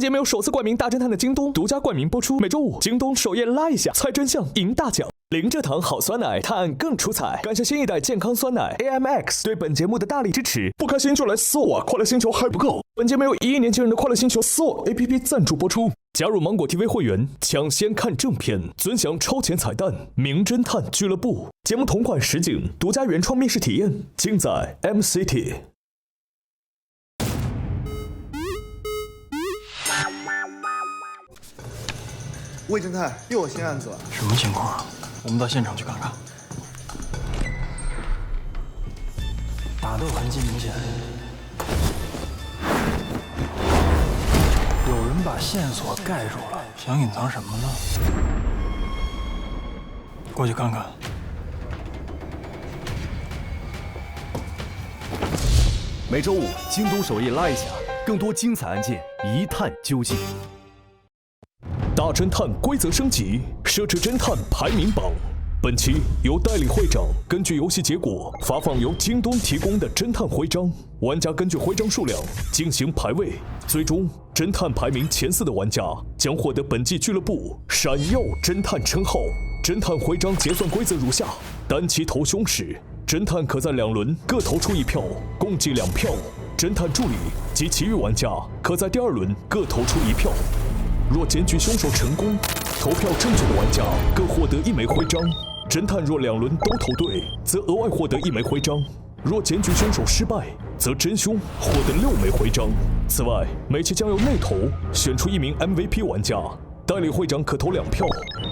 节目由首次冠名大侦探的京东独家冠名播出，每周五京东首页拉一下，猜真相赢大奖。零蔗糖好酸奶，探案更出彩。感谢新一代健康酸奶 AMX 对本节目的大力支持。不开心就来撕我，快乐星球还不够。本节目由1亿年轻人的快乐星球撕我 APP 赞助播出。加入芒果 TV 会员，抢先看正片，尊享超前彩蛋。名侦探俱乐部节目同款实景，独家原创密室体验，尽在 MCT。魏侦探，又有新案子了。什么情况？我们到现场去看看。打斗痕迹明显，有人把线索盖住了，想隐藏什么呢？过去看看。每周五，京东首页拉一下，更多精彩案件一探究竟。大侦探规则升级，设置侦探排名榜。本期由代理会长根据游戏结果发放由京东提供的侦探徽章，玩家根据徽章数量进行排位，最终侦探排名前4的玩家将获得本季俱乐部闪耀侦探称号。侦探徽章结算规则如下：单期投凶时，侦探可在2轮各投出1票，共计2票；侦探助理及其余玩家可在第2轮各投出1票。若检举凶手成功，投票正确的玩家各获得1枚徽章。侦探若2轮都投对，则额外获得1枚徽章；若检举凶手失败，则真凶获得6枚徽章。此外，每期将由内投选出1名 MVP 玩家，代理会长可投2票，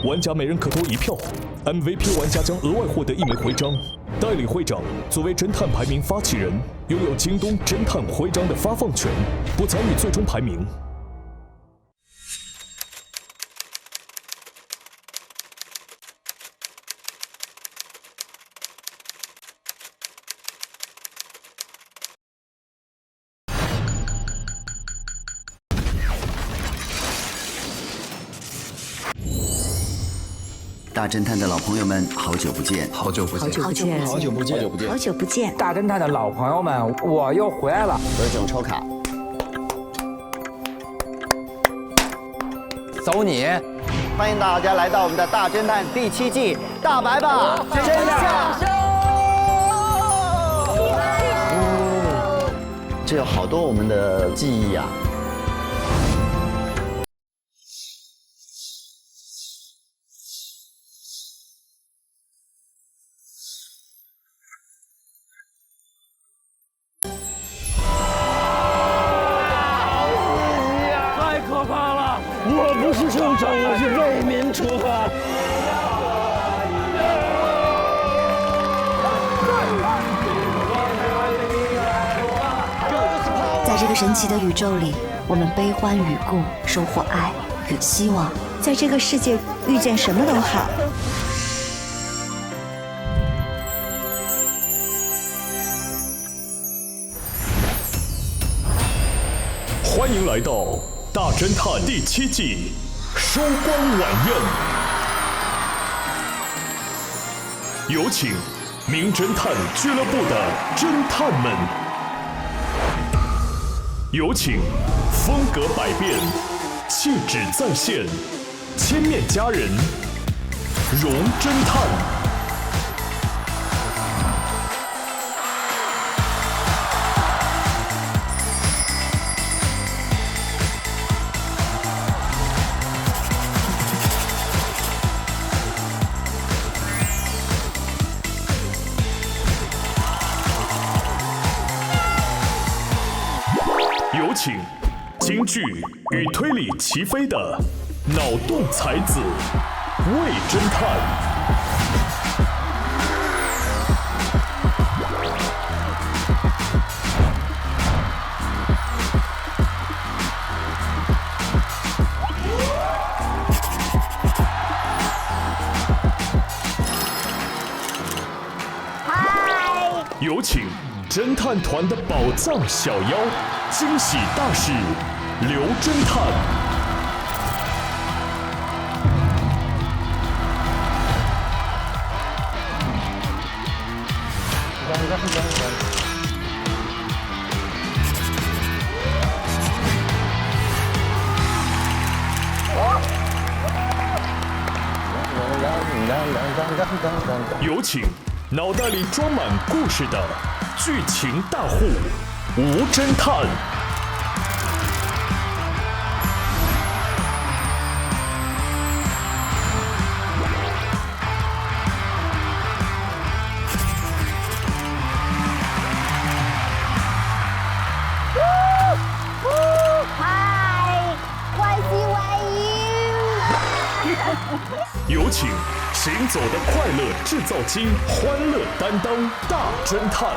玩家每人可投1票。MVP 玩家将额外获得1枚徽章。代理会长作为侦探排名发起人，拥有京东侦探徽章的发放权，不参与最终排名。大侦探的老朋友们，好久不见！好久不见！好久不见！好久不见！大侦探的老朋友们，我又回来了。有种抽卡，走你！欢迎大家来到我们的大侦探第7季，大白吧！真相秀！这有好多我们的记忆啊！我不是凶手，我是为民除害。在这个神奇的宇宙里，我们悲欢与共，收获爱与希望。在这个世界，遇见什么都好。欢迎来到大侦探第7季收官晚宴，有请名侦探俱乐部的侦探们，有请风格百变、气质再现、千面佳人荣侦探。有请京剧与推理齐飞的脑洞才子魏侦探。有请侦探团的宝藏小妖，惊喜大使刘侦探。有请脑袋里装满故事的剧情大户吴侦探。有请行走的快乐制造机，欢乐担当大侦探。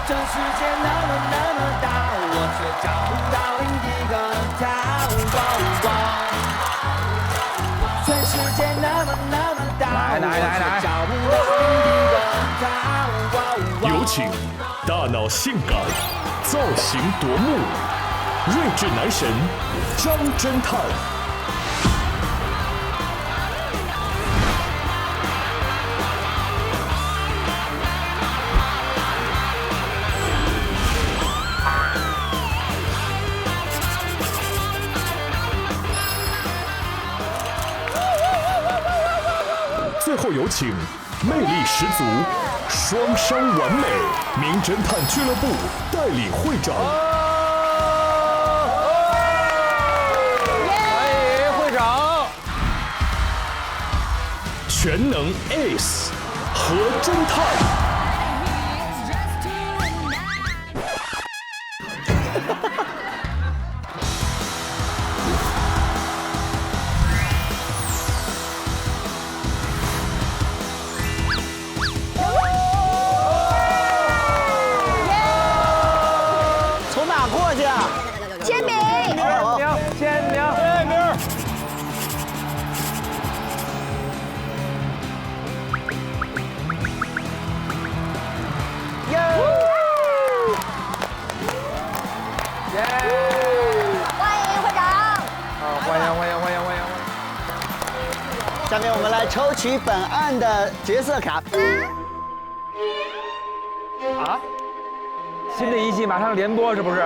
这世界那么大，我却找不到另一个他。全世界那么大，我却找不到另一个他。有请大脑性感、造型夺目、睿智男神张侦探。最后有请魅力十足、双商完美名侦探俱乐部代理会长。欢迎会长。全能 Ace 何侦探。下面我们来抽取本案的角色卡。啊？新的一季马上连播是不是？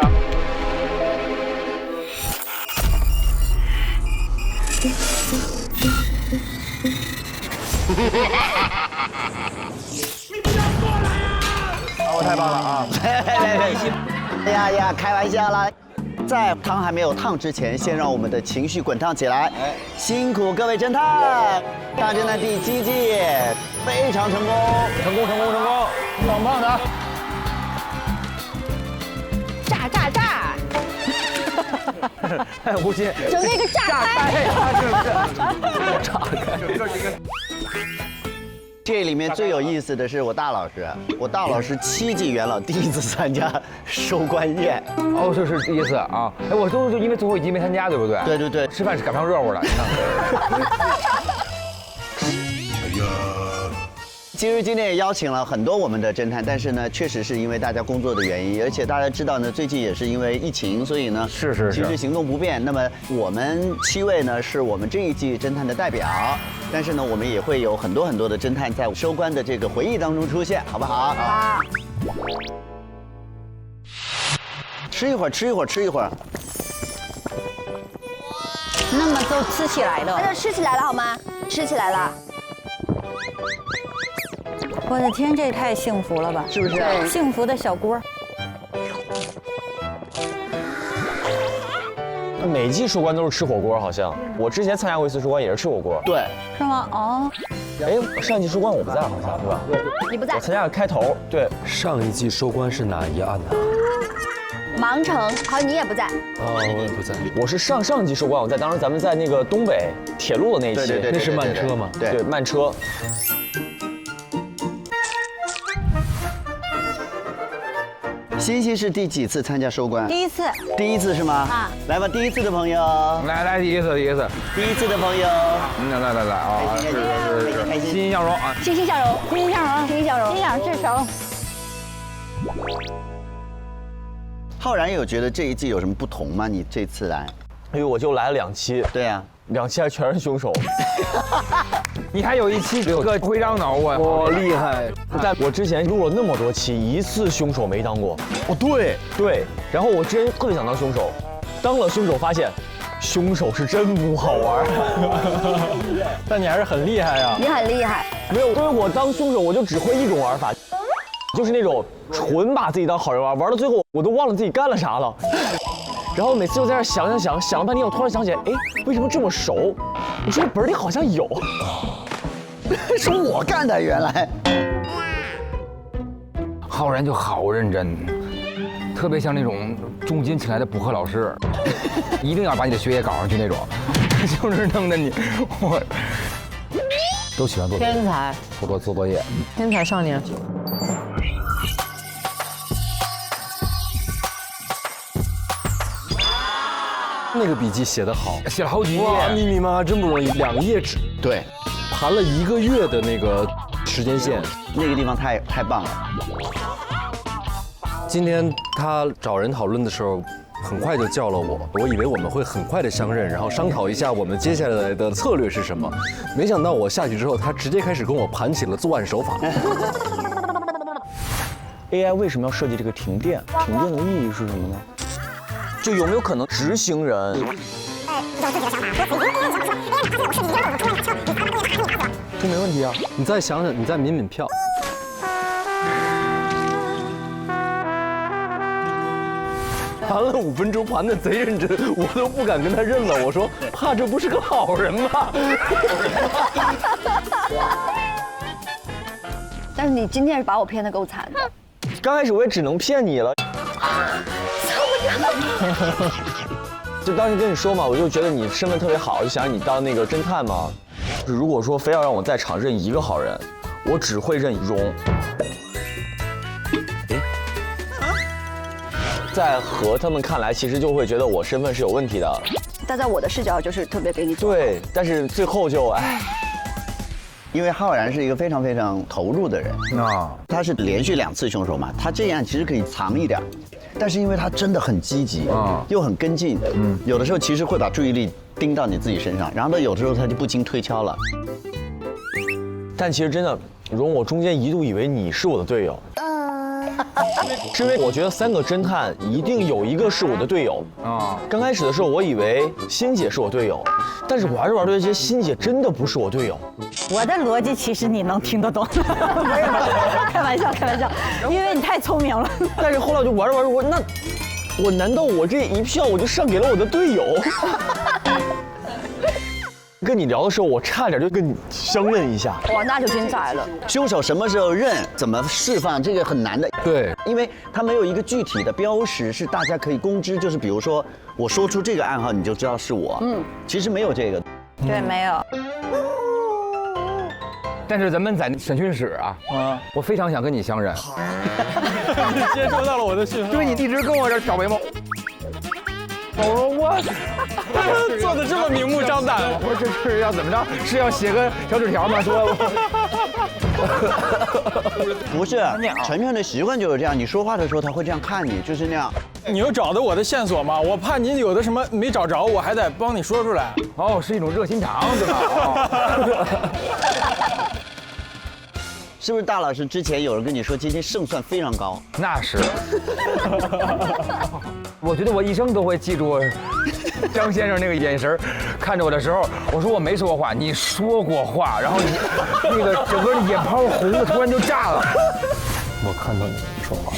哦，太棒了啊！哎呀，开玩笑啦。在汤还没有烫之前，先让我们的情绪滚烫起来。辛苦各位侦探，大侦探第7季非常成功，成功，棒棒的！炸！哎，吴昕，整那个炸开！炸开！这里面最有意思的是我大老师，我大老师7季元老第一次参加收官宴。哦，这是第一次啊！哎，我就因为最后一集没参加，对不对？对，吃饭是赶不上热乎了，你看。其实今天也邀请了很多我们的侦探，但是呢，确实是因为大家工作的原因，而且大家知道呢，最近也是因为疫情，所以呢，是其实行动不便。那么我们7位呢，是我们这一季侦探的代表，但是呢，我们也会有很多的侦探在收官的这个回忆当中出现，好不好？好。吃一会儿。那么都吃起来了，那就吃起来了好吗？吃起来了。我的天，这也太幸福了吧！是不是？幸福的小锅。每季收官都是吃火锅，好像我之前参加过一次收官也是吃火锅。对，是吗？哦。哎，上一季收官我不在，好像是吧？你不在。我参加了开头。对，上一季收官是哪一案呢？盲城，好，你也不在。哦，我也不在。我是上季收官，我在当时咱们在那个东北铁路的那一期。对，那是慢车吗？对，慢车。欣欣是第几次参加收官？第一次。第一次是吗？啊，来吧，第一次的朋友。来，第一次。第一次的朋友。来啊！是，欣欣向荣啊！欣欣向荣，欣赏至诚。浩然有觉得这一季有什么不同吗？你这次来？因为我就来了2期。对呀， 2期还全是凶手。你还有一期有个徽章呢，我厉害。但我之前录了那么多期，一次凶手没当过。哦，对，然后我之前特别想当凶手，当了凶手发现，凶手是真不好玩。但你还是很厉害呀。你很厉害。没有，因为我当凶手我就只会一种玩法，就是那种纯把自己当好人玩，玩到最后我都忘了自己干了啥了。然后每次就在那想了半天，我突然想起来，哎，为什么这么熟？我说本里好像有，是我干的，原来。好人就好认真，特别像那种重金请来的补课老师，一定要把你的学业搞上去那种，就是弄得你我都喜欢做天才，做作业，天才少年。那个笔记写得好，写了好几页。哇，密密麻麻真不容易，2页纸，对，盘了1个月的那个时间线。那个地方太棒了。今天他找人讨论的时候，很快就叫了我，我以为我们会很快的相认，然后商讨一下我们接下来的策略是什么。没想到我下去之后，他直接开始跟我盘起了作案手法。AI 为什么要设计这个停电？停电的意义是什么呢？就有没有可能执行人这没问题啊？你再想想，你再抿票。盘了5分钟，盘得贼认真，我都不敢跟他认了。我说，怕这不是个好人吗？但是你今天是把我骗得够惨的。刚开始我也只能骗你了。就当时跟你说嘛，我就觉得你身份特别好，就想让你当那个侦探嘛。如果说非要让我在场认一个好人，我只会认荣。在和他们看来，其实就会觉得我身份是有问题的。但在我的视角就是特别给你做。对，但是最后就哎。因为浩然是一个非常非常投入的人啊，他是连续2次凶手嘛，他这样其实可以藏一点，但是因为他真的很积极啊，又很跟进，有的时候其实会把注意力盯到你自己身上，然后呢，有的时候他就不经推敲了。但其实真的，荣，我中间一度以为你是我的队友，是因为我觉得3个侦探一定有一个是我的队友啊。刚开始的时候，我以为欣姐是我队友，但是玩着玩着，这些欣姐真的不是我队友。我的逻辑其实你能听得懂，开玩笑，因为你太聪明了。但是后来我就玩着玩着，我难道我这一票我就上给了我的队友？跟你聊的时候，我差点就跟你相认一下。哇，那就精彩了。凶手什么时候认，怎么释放，这个很难的。对，因为他没有一个具体的标识，是大家可以公知。就是比如说，我说出这个暗号，你就知道是我。其实没有这个。对，没有。但是咱们在审讯室啊，我非常想跟你相认。你接收到了我的讯号，因为你一直跟我这挑眉毛。我说我做的这么明目张胆，我说这是要怎么着？是要写个小纸条吗？说不是，晨晨的习惯就是这样，你说话的时候他会这样看你，就是那样。你又找到我的线索吗？我怕你有的什么没找着，我还得帮你说出来。哦，是一种热心肠，对吧？是不是大老师之前有人跟你说今天胜算非常高？那是。我觉得我一生都会记住张先生那个眼神看着我的时候，我说我没说话，你说过话，然后你那个整个眼泡红的，突然就炸了。我看到你说话。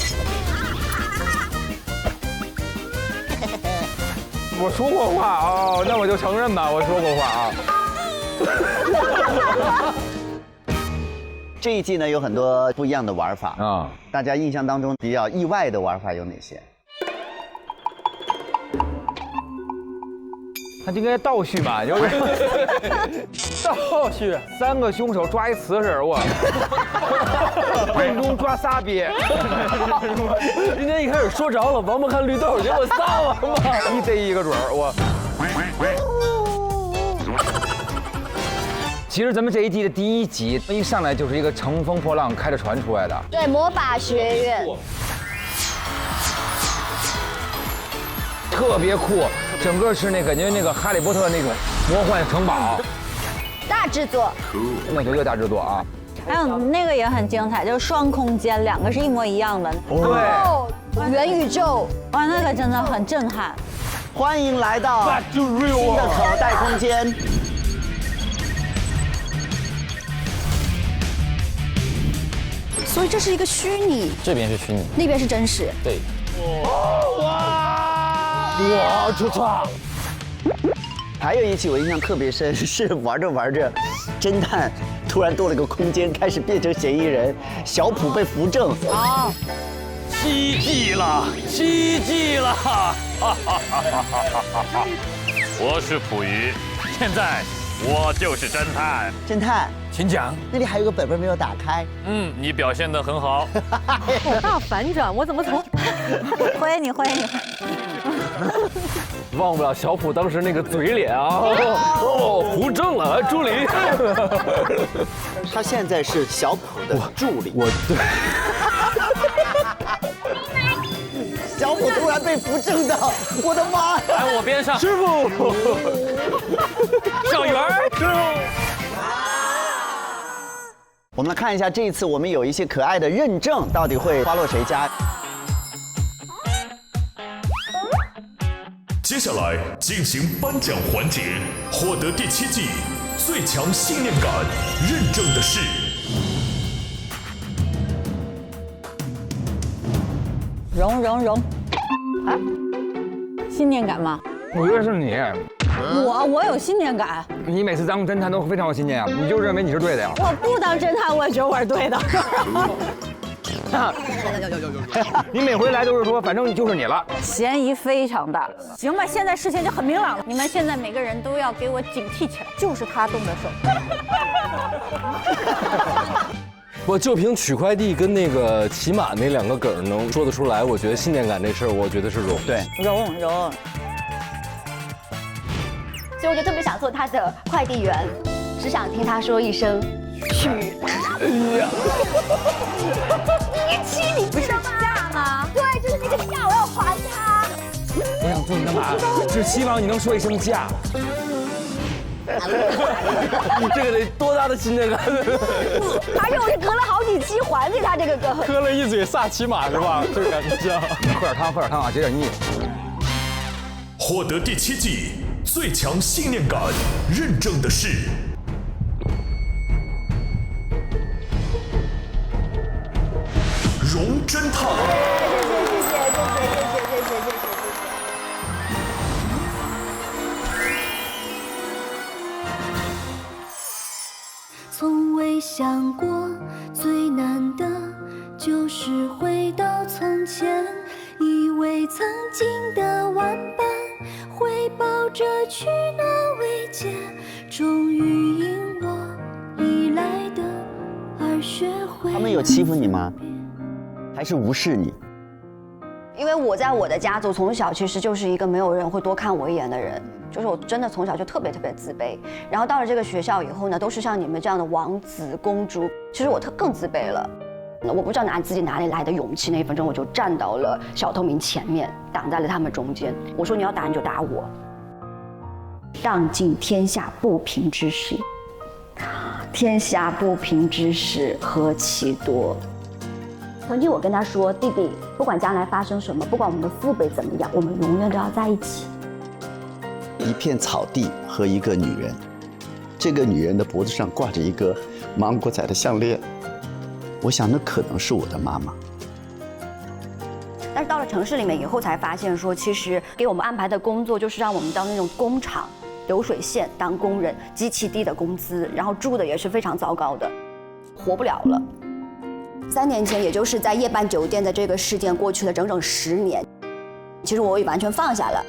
我说过话哦，那我就承认吧，我说过话啊。这一季呢有很多不一样的玩法啊，大家印象当中比较意外的玩法有哪些？他应该倒叙吧，就是倒叙，3个凶手抓一瓷实，我人中抓仨鳖。今天一开始说着了，王八看绿豆，结果仨王八，一逮一个准儿，我。其实咱们这一季的第1集一上来就是一个乘风破浪开着船出来的，对，魔法学院特别酷，整个是那感觉那个哈利波特那种魔幻城堡。大制作。那绝对大制作啊！还有那个也很精彩，就是双空间，2个是一模一样的。对，元宇宙，哇，那个真的很震撼。欢迎来到新的口袋空间。所以这是一个虚拟，这边是虚拟，那边是真实。对。哇，出错！还有一期我印象特别深，是玩着玩着，侦探突然多了个空间，开始变成嫌疑人，小普被扶正。哦，奇迹了，奇迹了！我是溥仪，现在我就是侦探。侦探，请讲。那里还有个本本没有打开。你表现得很好。好大反转，我怎么从？欢迎你，欢迎你。忘不了小普当时那个嘴脸啊！哦，扶正了，助理。他现在是小普的助理。对。小普突然被扶正到，我的妈呀！来我边上，师傅。小圆儿，师傅。我们来看一下这一次我们有一些可爱的认证，到底会花落谁家？接下来进行颁奖环节，获得第7季最强信念感认证的是荣啊，信念感吗？我觉得是你。我有信念感。你每次当侦探都非常有信念啊，你就认为你是对的呀？我不当侦探，我也觉得我是对的。你每回来都是说，反正就是你了，嫌疑非常大。行吧，现在事情就很明朗了，你们现在每个人都要给我警惕起来，就是他动的手。我就凭取快递跟那个骑马那2个梗能说得出来，我觉得信念感这事儿，我觉得是荣。对，荣。所以我就特别想做他的快递员，只想听他说一声去。你不是下吗？对，就是那个下，我要还他。我想做你的马，只希望你能说一声驾。你这个得多大的信念感？而且我是隔了好几期还给他这个梗，喝了一嘴萨琪玛是吧？这个感觉像。喝点汤啊，解点腻。获得第7季最强信念感认证的是荣侦探。谢谢。从未想过，最难的就是回到从前，以为曾经的玩伴会抱着取暖慰藉，终于因我依赖的而学会。他们有欺负你吗？还是无视你？因为我在我的家族从小其实就是一个没有人会多看我一眼的人，就是我真的从小就特别自卑。然后到了这个学校以后呢，都是像你们这样的王子公主，其实我更自卑了。我不知道自己哪里来的勇气，那1分钟我就站到了小透明前面，挡在了他们中间。我说你要打你就打我，荡尽天下不平之事，天下不平之事何其多。曾经我跟他说，弟弟，不管将来发生什么，不管我们的父辈怎么样，我们永远都要在一起。一片草地和一个女人，这个女人的脖子上挂着一个芒果仔的项链，我想那可能是我的妈妈。但是到了城市里面以后，才发现说，其实给我们安排的工作就是让我们到那种工厂、流水线当工人，极其低的工资，然后住的也是非常糟糕的，活不了了。3年前，也就是在夜半酒店的这个事件过去了整整10年，其实我也完全放下了。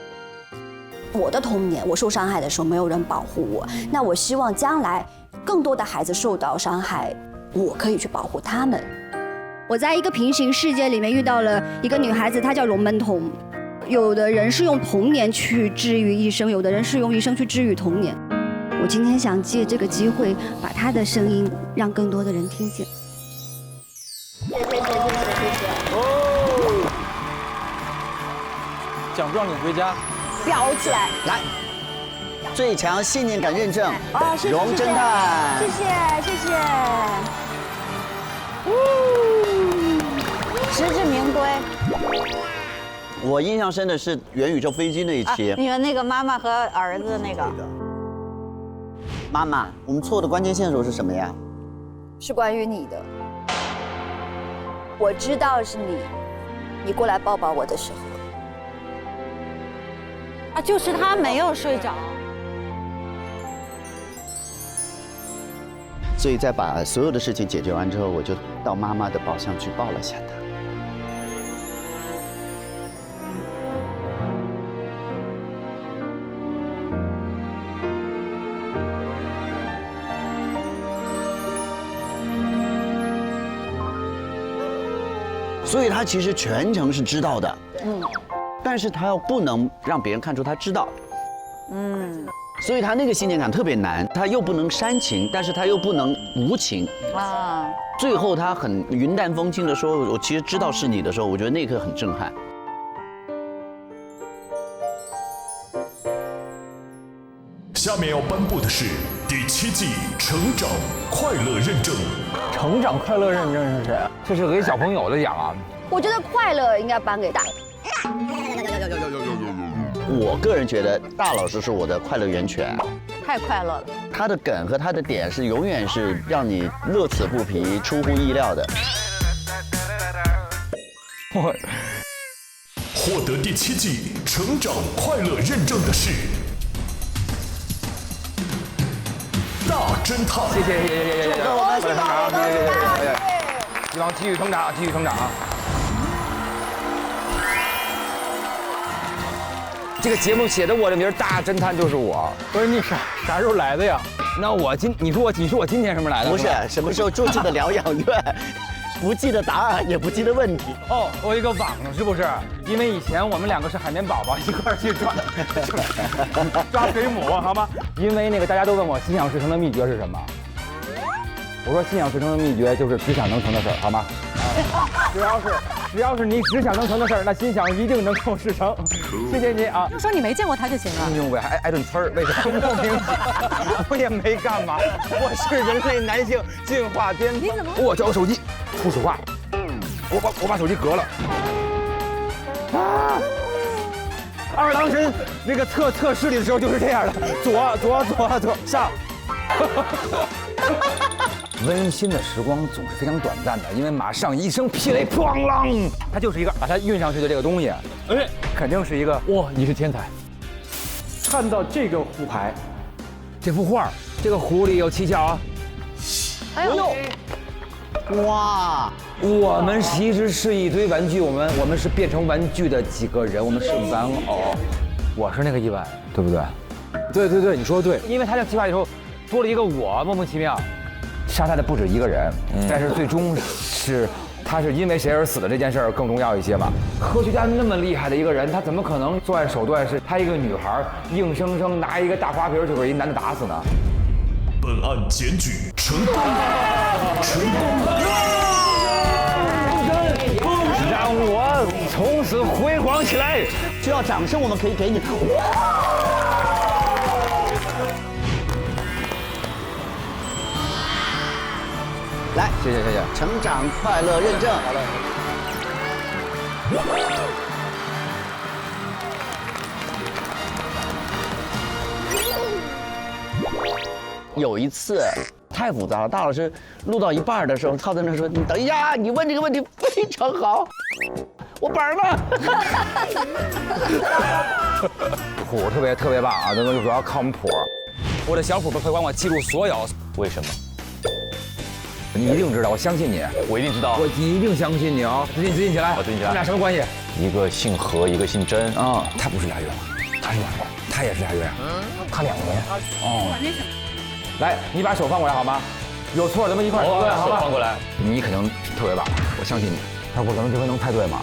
我的童年，我受伤害的时候没有人保护我，那我希望将来更多的孩子受到伤害，我可以去保护他们。我在一个平行世界里面遇到了一个女孩子，她叫龙门童。有的人是用童年去治愈一生，有的人是用一生去治愈童年。我今天想借这个机会，把她的声音让更多的人听见。谢谢。奖状领回家，裱起来，来，最强信念感认证，谢谢荣侦探，谢谢谢谢，实至名归。我印象深的是元宇宙飞机那一期。你们那个妈妈和儿子那个。妈妈，我们错的关键线索是什么呀？是关于你的。我知道是你，你过来抱抱我的时候。啊，就是他没有睡着。所以在把所有的事情解决完之后，我就到妈妈的宝箱去抱了下她。所以他其实全程是知道的，但是他又不能让别人看出他知道，所以他那个信念感特别难，他又不能煽情，但是他又不能无情啊。最后他很云淡风轻的说：“我其实知道是你的时候，我觉得那一刻很震撼。”下面要颁布的是第7季成长快乐认证。成长快乐认证是谁啊？这是给小朋友的奖啊。我觉得快乐应该颁给大。我个人觉得大老师是我的快乐源泉，太快乐了。他的梗和他的点是永远是让你乐此不疲、出乎意料的。获得第7季成长快乐认证的是大侦探。谢谢。希望继续成长，继续成长。这个节目写的我的名儿，大侦探就是我。不是你啥时候来的呀？那你说我今天什么来的？不是什么时候住进的疗养院，不记得答案，也不记得问题。哦，我有一个网是不是？因为以前我们2个是海绵宝宝，一块儿去抓水母，好吗？因为那个大家都问我心想事成的秘诀是什么，我说心想事成的秘诀就是只想能成的事儿，好吗？只要是你只想能成的事儿，那心想一定能够事成。谢谢你啊！就说你没见过他就行了。因为还挨顿呲儿，为什么？莫名其妙，我也没干嘛，我是人类男性进化巅峰。你怎么？我找我手机，初始化，我把手机革了。啊！二郎神那个测视力的时候就是这样的，左上。温馨的时光总是非常短暂的，因为马上一声霹雷，砰啷，它就是一个把它运上去的这个东西，肯定是一个哇，你是天才！看到这个胡牌，这幅画，这个壶里有蹊跷啊！哎呦，哇！我们其实是一堆玩具，我们是变成玩具的几个人，我们是玩偶。我是那个意外，对不对？对，你说的对。因为他这计划里头多了一个我，莫名其妙。杀他的不止一个人，但是最终是他是因为谁而死的这件事儿更重要一些嘛。科学家那么厉害的一个人，他怎么可能作案手段是他一个女孩硬生生拿一个大花瓶就给一男的打死呢？本案检举成功，让我从此辉煌起来！需要掌声，我们可以给你。来，谢谢。成长快乐认证。有一次太复杂了，大老师录到一半的时候，他在那说：“你等一下，你问这个问题非常好，我本儿呢？”谱特别棒啊，这个主要靠我们谱。我的小谱会帮我记录所有。为什么？你一定知道，我相信你。我一定知道，我一定相信你哦。最近起来，我最近起来。你们俩什么关系？一个姓何，一个姓甄。啊，他不是俩月吗？他是俩月，他也是俩月。他2年。哦。来，你把手放过来好吗？有错咱们一块儿说对，好吧？手放过来。你肯定特别棒，我相信你。要不咱们这回能猜对吗？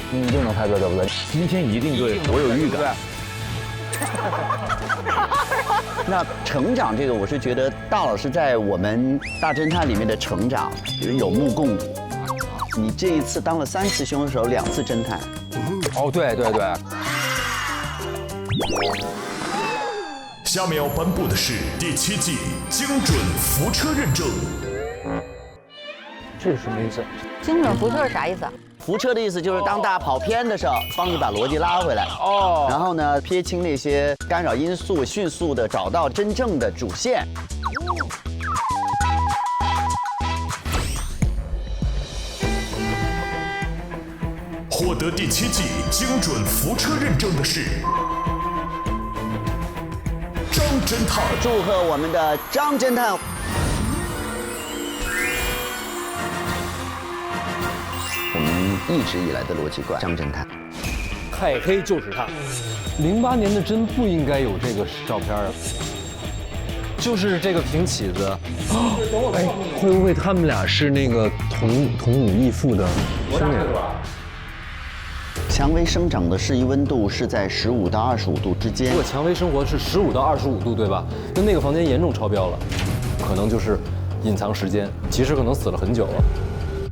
你一定能猜对，对不对？今天一定对，我有预感。那成长这个，我是觉得大老师在我们大侦探里面的成长有目共睹。你这一次当了3次凶手，2次侦探。哦，对。下面要颁布的是第7季精准扶车认证。这是什么意思？精准扶车是啥意思啊？扶车的意思就是当大家跑偏的时候，帮你把逻辑拉回来。哦，然后呢，撇清那些干扰因素，迅速的找到真正的主线。获得第7季精准扶车认证的是张侦探。祝贺我们的张侦探！我们一直以来的逻辑观，张侦探。太黑就是他。08年的真不应该有这个照片啊，就是这个平起子。哎，会不会他们俩是那个同母异父的兄弟？蔷薇生长的适宜温度是在15到25度之间。如果蔷薇生活是15到25度，对吧？那个房间严重超标了，可能就是隐藏时间，其实可能死了很久了。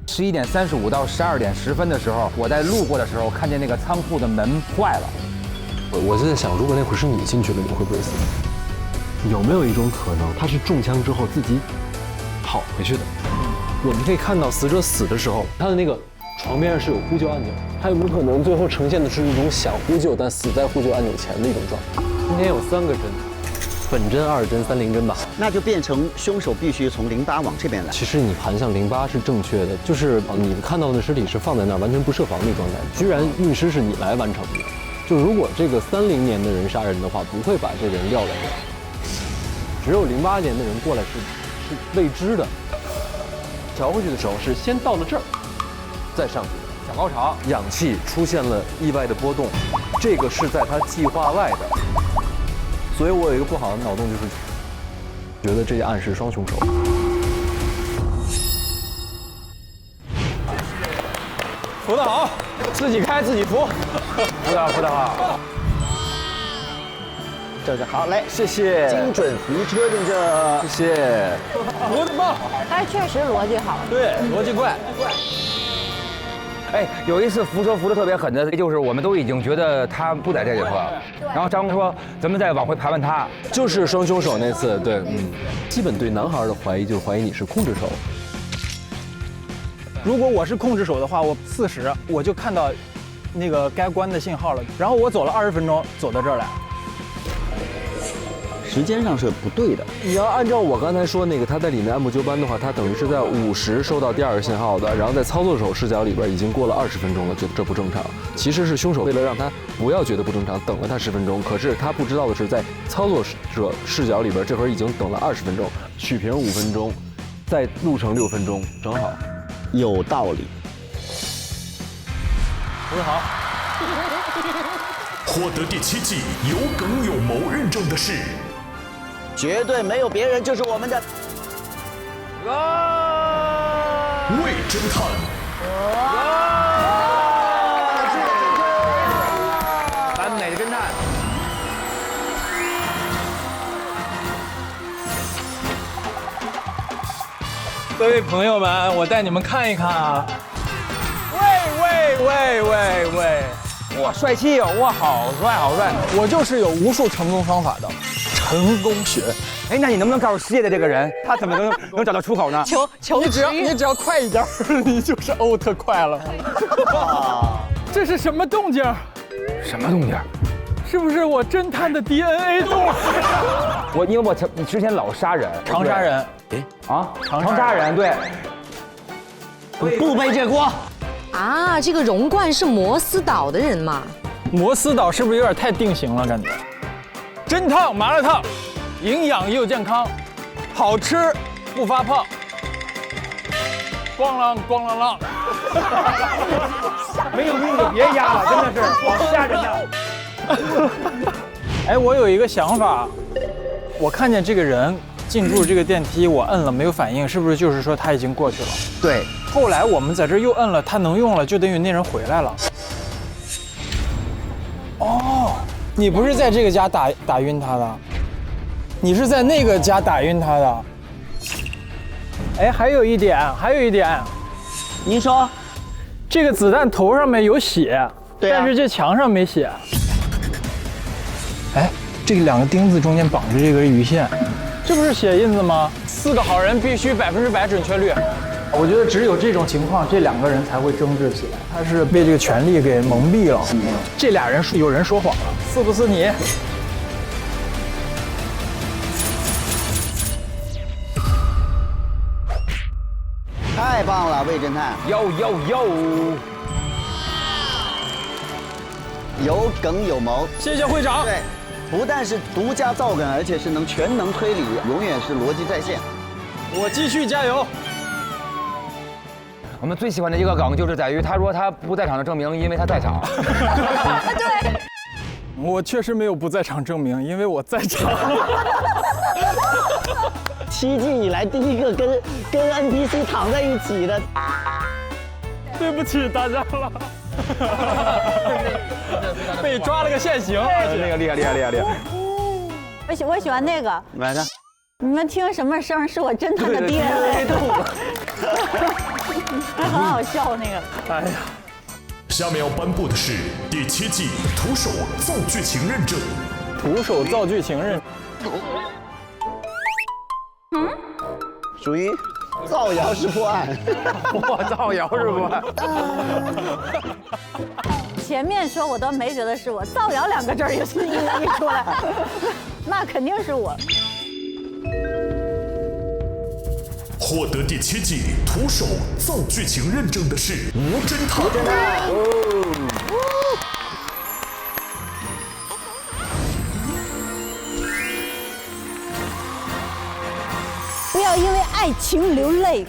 11点35到12点10分的时候，我在路过的时候看见那个仓库的门坏了。我就在想，如果那会儿是你进去了，你会不会死？有没有一种可能，他是中枪之后自己跑回去的？我们可以看到死者死的时候，他的那个床边上是有呼救按钮，他有没有可能最后呈现的是一种想呼救但死在呼救按钮前的一种状态？今天有3个针，本针、2针、30针吧，那就变成凶手必须从08往这边来。其实你盘向08是正确的，就是你看到的尸体是放在那儿完全不设防的状态，居然运尸是你来完成的。就如果这个30年的人杀人的话，不会把这个人撂在这儿，只有08年的人过来是未知的。调回去的时候是先到了这儿，再上去的。小高潮，氧气出现了意外的波动，这个是在他计划外的。所以我有一个不好的脑洞，就是觉得这一案是双凶手。扶得好，自己开自己扶，扶得好。这好嘞，谢谢。精准扶车认证，谢谢。扶得棒，他确实逻辑好。对，逻辑怪。哎，有一次扶车扶得特别狠的，就是我们都已经觉得他不在这节课，然后张工说咱们再往回盘问他，就是双凶手那次，对，基本对男孩的怀疑就是怀疑你是控制手。如果我是控制手的话，我40我就看到那个该关的信号了，然后我走了20分钟走到这儿来。时间上是不对的。你要按照我刚才说那个，他在里面按部就班的话，他等于是在50收到第2个信号的，然后在操作手视角里边已经过了20分钟了，觉得这不正常。其实是凶手为了让他不要觉得不正常，等了他10分钟。可是他不知道的是，在操作者视角里边，这会儿已经等了20分钟，曲屏5分钟，再路程6分钟，正好。有道理。扶得好。获得第7季有梗有谋认证的是。绝对没有别人，就是我们的魏侦探。完美的侦探。各位朋友们，我带你们看一看啊！喂！哇，帅气哦！哇，好帅！我就是有无数成功方法的成功学。哎，那你能不能告诉世界的这个人，他怎么能找到出口呢？求你只要快一点，你就是特快了。这是什么动静？什么动静？是不是我侦探的 DNA 动？因为我之前老杀人，常杀人。常杀人，对。不背这锅。啊，这个容冠是摩斯岛的人嘛？摩斯岛是不是有点太定型了？感觉。真烫麻辣烫，营养又健康，好吃不发胖。咣啷咣啷啷。没有命就别压了，真的是好吓人呀！哎，我有一个想法，我看见这个人进入这个电梯，我摁了没有反应，是不是就是说他已经过去了？对。后来我们在这又摁了，他能用了，就等于那人回来了。哦，你不是在这个家打晕他的，你是在那个家打晕他的。哎，还有一点，您说，这个子弹头上面有血，对啊，但是这墙上没血。哎，这两个钉子中间绑着这根鱼线，这不是血印子吗？4个好人必须100%准确率。我觉得只有这种情况，这2个人才会争执起来。他是被这个权力给蒙蔽了。这俩人有人说谎了，是不是你？太棒了，魏侦探！有，有梗有谋。谢谢会长。对，不但是独家造梗，而且是全能推理，永远是逻辑在线。我继续加油。我们最喜欢的一个梗就是在于他说他不在场的证明，因为他在场。对，我确实没有不在场证明，因为我在场。7季以来第一个跟 NPC 躺在一起的。对不起大家了。被抓了个现行，那个厉害。我喜欢那个。来的。你们听什么声？是我侦探的 DNA。很好笑那个。哎呀，下面要颁布的是第7季徒手造剧情认证。徒手造剧情认。属于造谣式破案。我造谣是破案。前面说我都没觉得是我，造谣2个字一出来，那肯定是我。获得第7季徒手造剧情认证的是吴侦探。不要因为爱情流泪，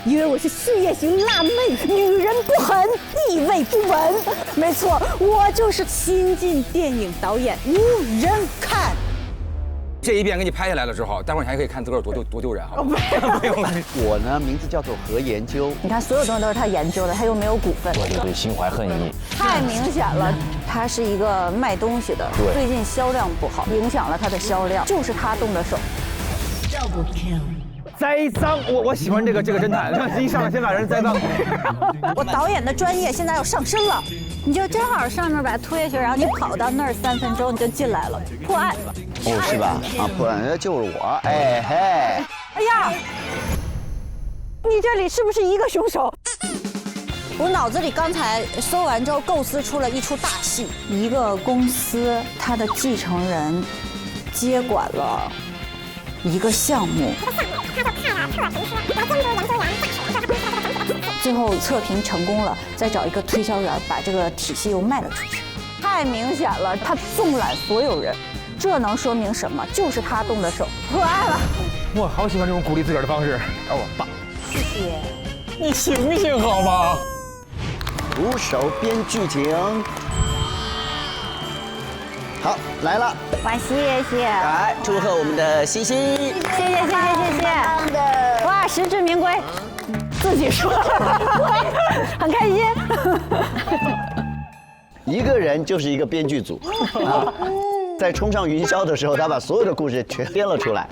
因为我是事业型辣妹，女人不狠，地位不稳。没错，我就是新晋电影导演无人看。这一遍给你拍下来了之后，待会儿你还可以看自个儿多丢人哈。不用了。我呢，名字叫做何研究。你看，所有东西都是他研究的，他又没有股份。对，心怀恨意。太明显了，他是一个卖东西的，最近销量不好，影响了他的销量，就是他动的手。栽赃，我喜欢这个侦探，一上来先把人栽赃。我导演的专业现在要上身了，你就正好上面把它推下去，然后你跑到那儿3分钟你就进来了，破案。哦，是吧？啊，破案那就是我。哎嘿。哎呀，你这里是不是一个凶手？我脑子里刚才搜完之后，构思出了一出大戏。一个公司，它的继承人接管了一个项目，最后测评成功了，再找一个推销员把这个体系又卖了出去。太明显了，他纵揽所有人，这能说明什么？就是他动的手，破案了。我好喜欢这种鼓励自个儿的方式，我棒。谢谢。你醒醒好吗？徒手编剧情。好，来了，哇，谢谢！来，祝贺我们的西西！谢谢！哇，实至名归，自己说，很开心。一个人就是一个编剧组啊，在冲上云霄的时候，他把所有的故事全编了出来，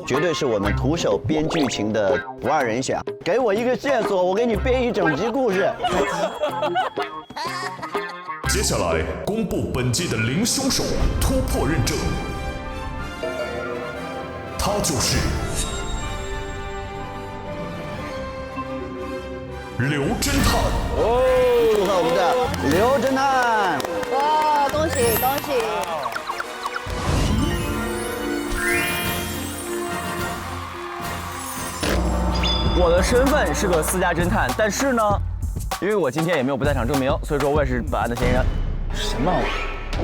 绝对是我们徒手编剧情的不二人选。给我一个线索，我给你编一整集故事。接下来公布本季的零凶手突破认证，他就是刘侦探。哦，祝贺我们的刘侦探！哇，恭喜恭喜！我的身份是个私家侦探，但是呢，因为我今天也没有不在场证明，所以说我也是本案的嫌疑人。什么？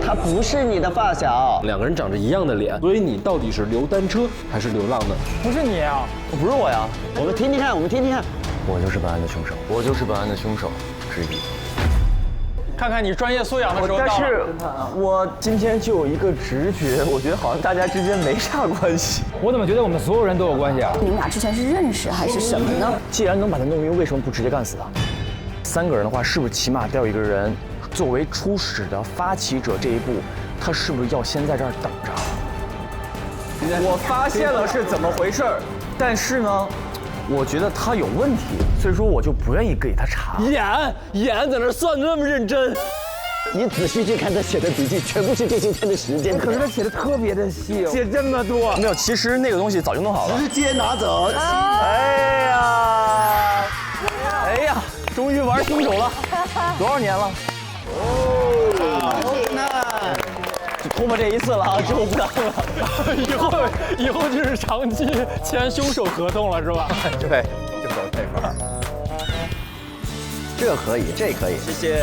他不是你的发小。2个人长着一样的脸，所以你到底是溜单车还是流浪呢？不是你啊，不是我呀。我们听听看，我就是本案的凶手，我就是本案的凶手之一。看看你专业素养的时候到了。但是，我今天就有一个直觉，我觉得好像大家之间没啥关系。我怎么觉得我们所有人都有关系啊？你们俩之前是认识还是什么呢？既然能把他弄晕，为什么不直接干死他？3个人的话，是不是起码得有一个人作为初始的发起者这一步，他是不是要先在这儿等着？我发现了是怎么回事儿，但是呢，我觉得他有问题，所以说我就不愿意给他查。演在那算那么认真，你仔细去看他写的笔记，全部是这些天的时间。可是他写的特别的细，写这么多。没有，其实那个东西早就弄好了。直接拿走。哎呀，哎呀，终于玩凶手了，多少年了？那就拖磨这一次了啊，之后不当了。以后就是长期签凶手合同了，是吧？对，就走这块儿。这可以，这可以。谢谢。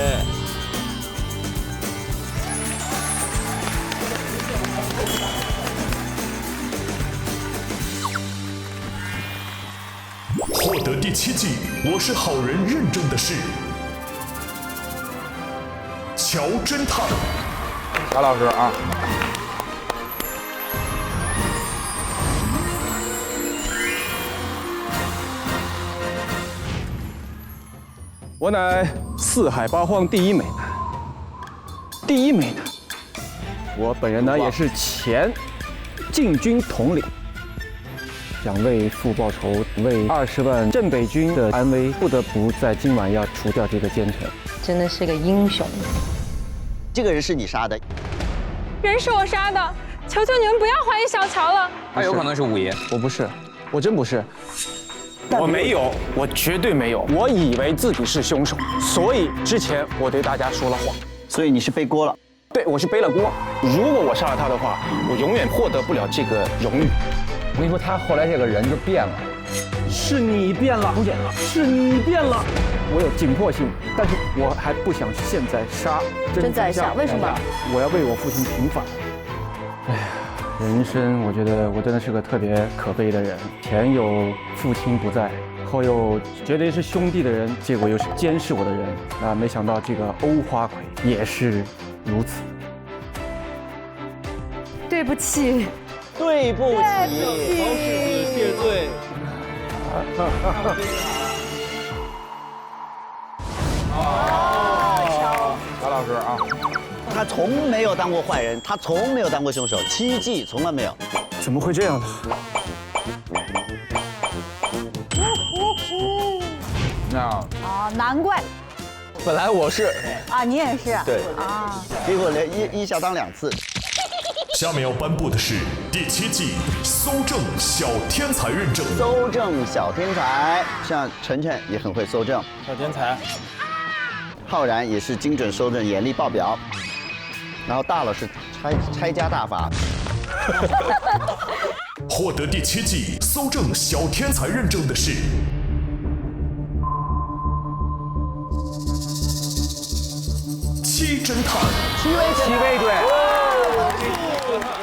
获得第7季我是好人认证的是乔侦探。乔老师啊。我乃四海八荒第一美男，第一美男。我本人呢也是前禁军统领，想为父报仇，为20万镇北军的安危，不得不在今晚要除掉这个奸臣。真的是个英雄。这个人是你杀的？人是我杀的，求求你们不要怀疑小乔了。他有可能是五爷，我不是，我真不是。我没有，我绝对没有。我以为自己是凶手，所以之前我对大家说了谎。所以你是背锅了？对，我是背了锅。如果我杀了他的话，我永远获得不了这个荣誉。我跟你说，他后来这个人就变了。是你变了，是你变了。我有紧迫性，但是我还不想现在杀。真在想为什么？我要为我父亲平反。哎呀。人生，我觉得我真的是个特别可悲的人。前有父亲不在，后有觉得是兄弟的人，结果又是监视我的人。啊，没想到这个欧花魁也是如此。对不起，对不起，曹世子谢罪。乔老师啊。他从没有当过坏人，他从没有当过凶手，7季从来没有。怎么会这样呢？啊，难怪。本来我是啊，你也是。对啊，结果连一下当2次。下面要颁布的是第7季搜证小天才认证。搜证小天才，像晨晨也很会搜证。小天才。浩然也是精准搜证，严厉爆表。然后大了是拆家大法。获得第7季搜证小天才认证的是7侦探。7位对。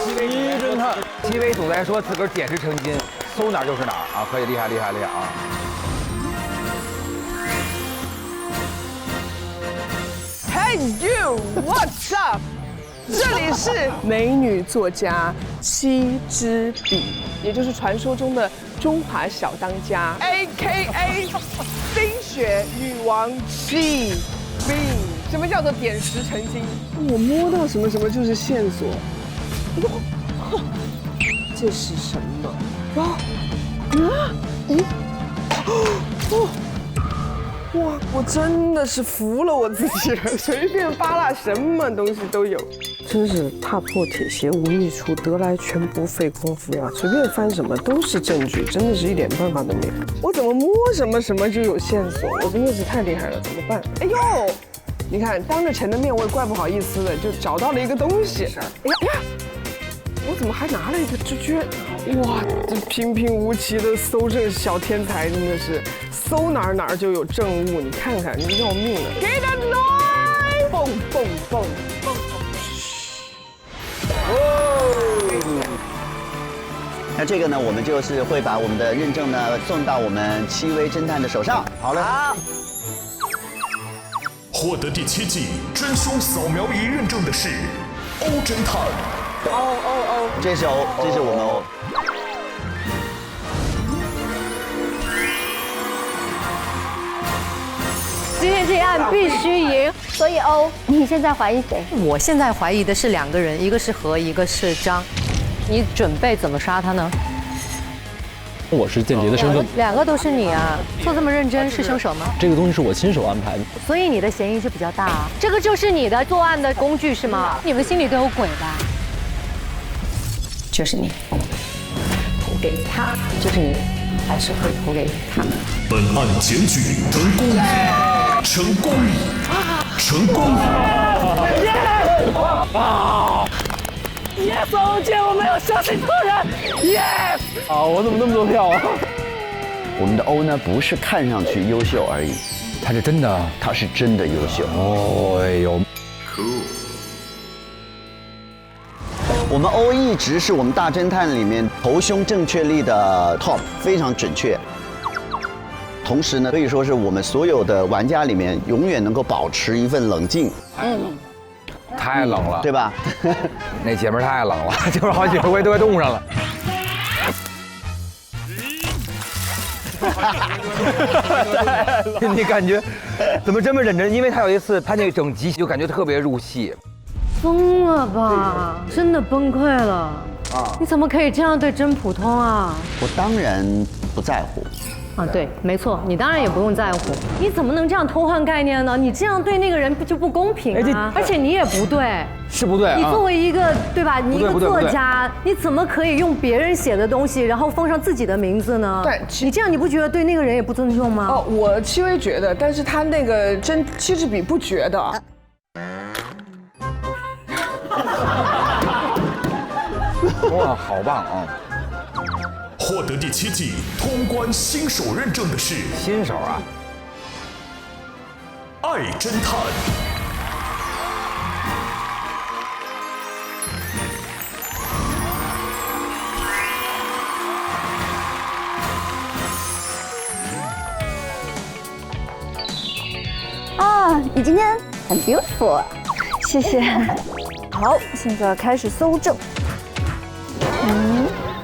7侦探。7位总裁说自个儿点石成金，搜哪儿就是哪儿啊，可以厉害厉害厉害啊！ Hey you, what's up？ 这里是美女作家7支笔，也就是传说中的中华小当家 ，AKA 冰雪女王7冰。什么叫做点石成金？我摸到什么什么就是线索。这是什么？咦？哦！ 哇，我真的是服了我自己了，随便扒拉什么东西都有，真是踏破铁鞋无觅处，得来全不费工夫呀！随便翻什么都是证据，真的是一点办法都没有。我怎么摸什么什么就有线索？我真的是太厉害了，怎么办？哎呦，你看当着陈的面我也怪不好意思的，就找到了一个东西。哎呀，我怎么还拿了一个直觉？哇，这平平无奇的搜证小天才真的是。 搜哪儿就有证物，你看看，你要命了！给他来，蹦蹦蹦蹦！那这个呢，我们就是会把我们的认证呢送到我们7位侦探的手上。好了，好。获得第7季真凶扫描仪认证的是欧侦探。哦，这是欧，这是我们欧。 今天这案必须赢，所以欧，你现在怀疑谁？我现在怀疑的是2个人，一个是何，一个是张。你准备怎么杀他呢？我是间谍的身份。两个都是你啊，做这么认真是凶手吗？这个东西是我亲手安排的，所以你的嫌疑就比较大啊。这个就是你的作案的工具是吗？你们心里都有鬼吧？就是你，投给他，就是你，还是会投给他。本案检举成功，成功，成功！啊 ！Yes， 王文健，我没有相信错人。Yes！ 啊，我怎么那么多票啊？我们的欧呢，不是看上去优秀而已，他是真的，他是真的优秀。哦，哎呦。我们欧一直是我们大侦探里面头胸正确率的 top， 非常准确。同时呢，可以说是我们所有的玩家里面永远能够保持一份冷静。太冷了，对吧？那姐们儿太冷了，就是好几回都快冻上了。你感觉怎么这么认真？因为他有一次，他那整集就感觉特别入戏。疯了吧？真的崩溃了啊！你怎么可以这样对真普通啊？我当然不在乎。啊，对，没错，你当然也不用在乎。你怎么能这样偷换概念呢？你这样对那个人就不公平啊！而且你也不对，是不对。你作为一个对吧？你一个作家，你怎么可以用别人写的东西，然后封上自己的名字呢？对，你这样你不觉得对那个人也不尊重吗？哦，我轻微觉得，但是他那个真其实比不觉得。哇，好棒啊！获得第7季通关新手认证的是新手啊，爱侦探。啊，你今天很 beautiful， 谢谢。好，现在开始搜证。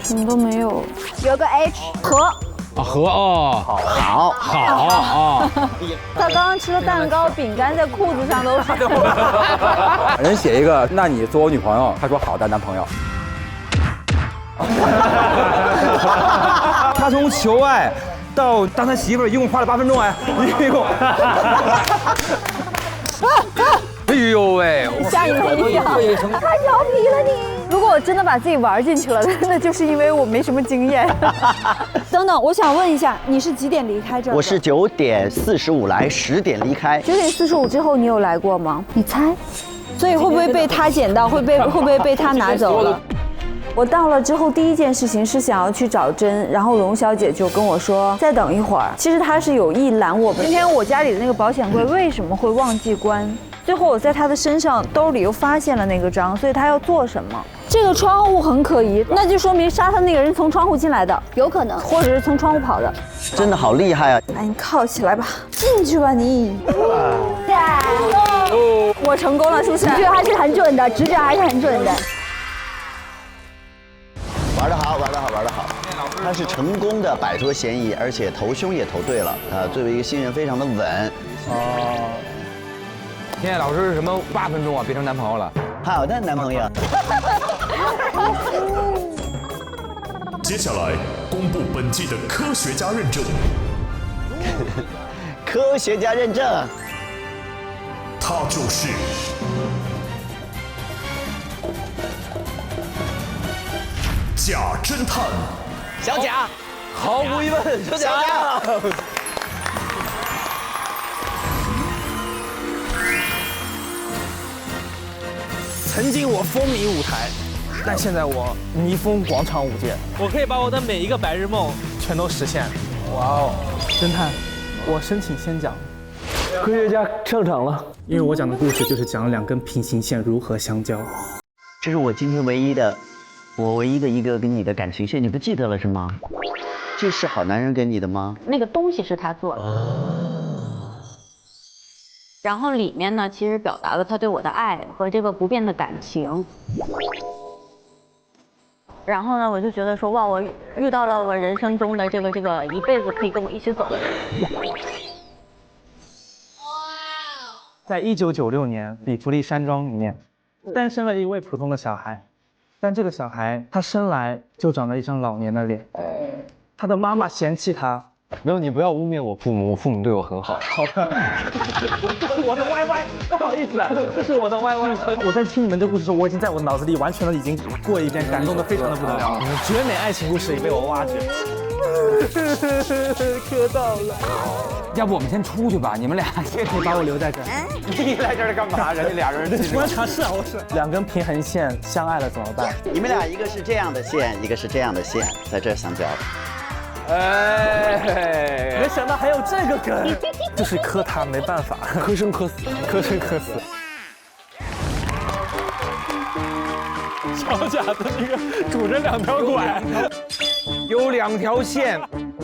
什么都没有，有个 H 和啊和哦，好啊！他刚刚吃了蛋糕、饼干，在裤子上都是。人写一个，那你做我女朋友？他说好的，男朋友。他从求爱到当他媳妇儿，一共花了8分钟哎，一共。哎呦喂！吓你一跳，太调皮了你！如果我真的把自己玩进去了，那就是因为我没什么经验。等等，我想问一下，你是几点离开这儿？我是9点45来，10点离开。9点45之后你有来过吗？你猜？所以会不会被他捡到？会不会被他拿走了？我到了之后，第一件事情是想要去找针，然后荣小姐就跟我说再等一会儿。其实她是有意拦我们。今天我家里的那个保险柜为什么会忘记关？最后我在她的身上兜里又发现了那个章，所以她要做什么？这个窗户很可疑，那就说明杀他那个人从窗户进来的，有可能，或者是从窗户跑的。真的好厉害啊！哎，你靠起来吧，进去吧你。我成功了，是不是？直觉还是很准的，直觉还是很准的。玩得好，玩得好，玩得好！他是成功的摆脱嫌疑，而且投凶也投对了。作为一个新人，非常的稳。哦。现在老师是什么8分钟啊，变成男朋友了？好的，男朋友。接下来公布本季的科学家认证。科学家认证，他就是假侦探小贾，毫无疑问，小贾。曾经我风靡舞台，但现在我迷疯广场舞界。我可以把我的每一个白日梦全都实现。哇哦！侦探，我申请先讲。科学家上场了，因为我讲的故事就是讲2根平行线如何相交。这是我今天唯一的一个跟你的感情线，你不记得了是吗？这是好男人给你的吗？那个东西是他做的。然后里面呢，其实表达了他对我的爱和这个不变的感情。然后呢，我就觉得说，哇，我遇到了我人生中的这个一辈子可以跟我一起走的人。在1996年，比弗利山庄里面，诞生了一位普通的小孩，但这个小孩他生来就长着一张老年的脸。他的妈妈嫌弃他。没有，你不要污蔑我父母，我父母对我很好。好的，我的 YY， 不好意思，这是我的 YY。我在听你们的故事的时候，我已经在我脑子里完全的已经过一遍，感动的非常的不得了。你们绝美爱情故事也被我挖掘。磕到了。要不我们先出去吧，你们俩你把我留在这儿。你来这儿干嘛？人家俩人观察室啊，我是2根平衡线相爱了怎么办？你们俩一个是这样的线，一个是这样的线，在这儿相交。哎，没想到还有这个梗，就是磕他没办法，磕生磕死，磕生磕死。小贾的那个拄着2条拐，有2条线，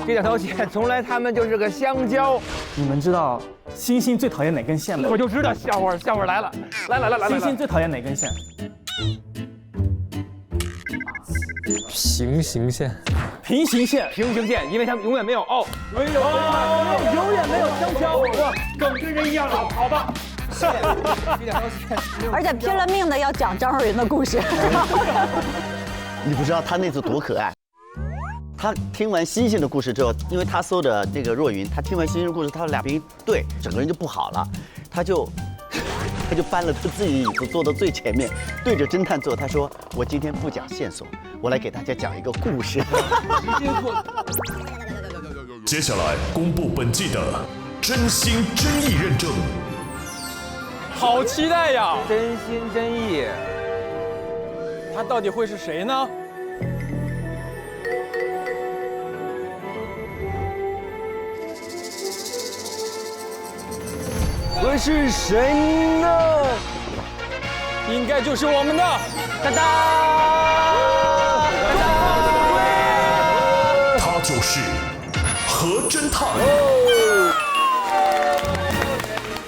这2条线从来他们就是个相交。你们知道星星最讨厌哪根线吗？我就知道，笑话来了，来。星星最讨厌哪根线？平行线。平行线，因为他们永远没有永远没有相交。哇，梗跟人一样老，好吧。而且拼了命的要讲张若昀的故事。你不知道他那次多可爱。他听完星星的故事之后，因为他搜的那个若云，他听完星星的故事，他俩边对，整个人就不好了，他就搬了他自己椅子坐到最前面，对着侦探坐。他说：“我今天不讲线索，我来给大家讲一个故事。”接下来公布本季的真心真意认证。好期待呀！真心真意，他到底会是谁呢？会是谁呢？应该就是我们的哒哒，他就是何侦探。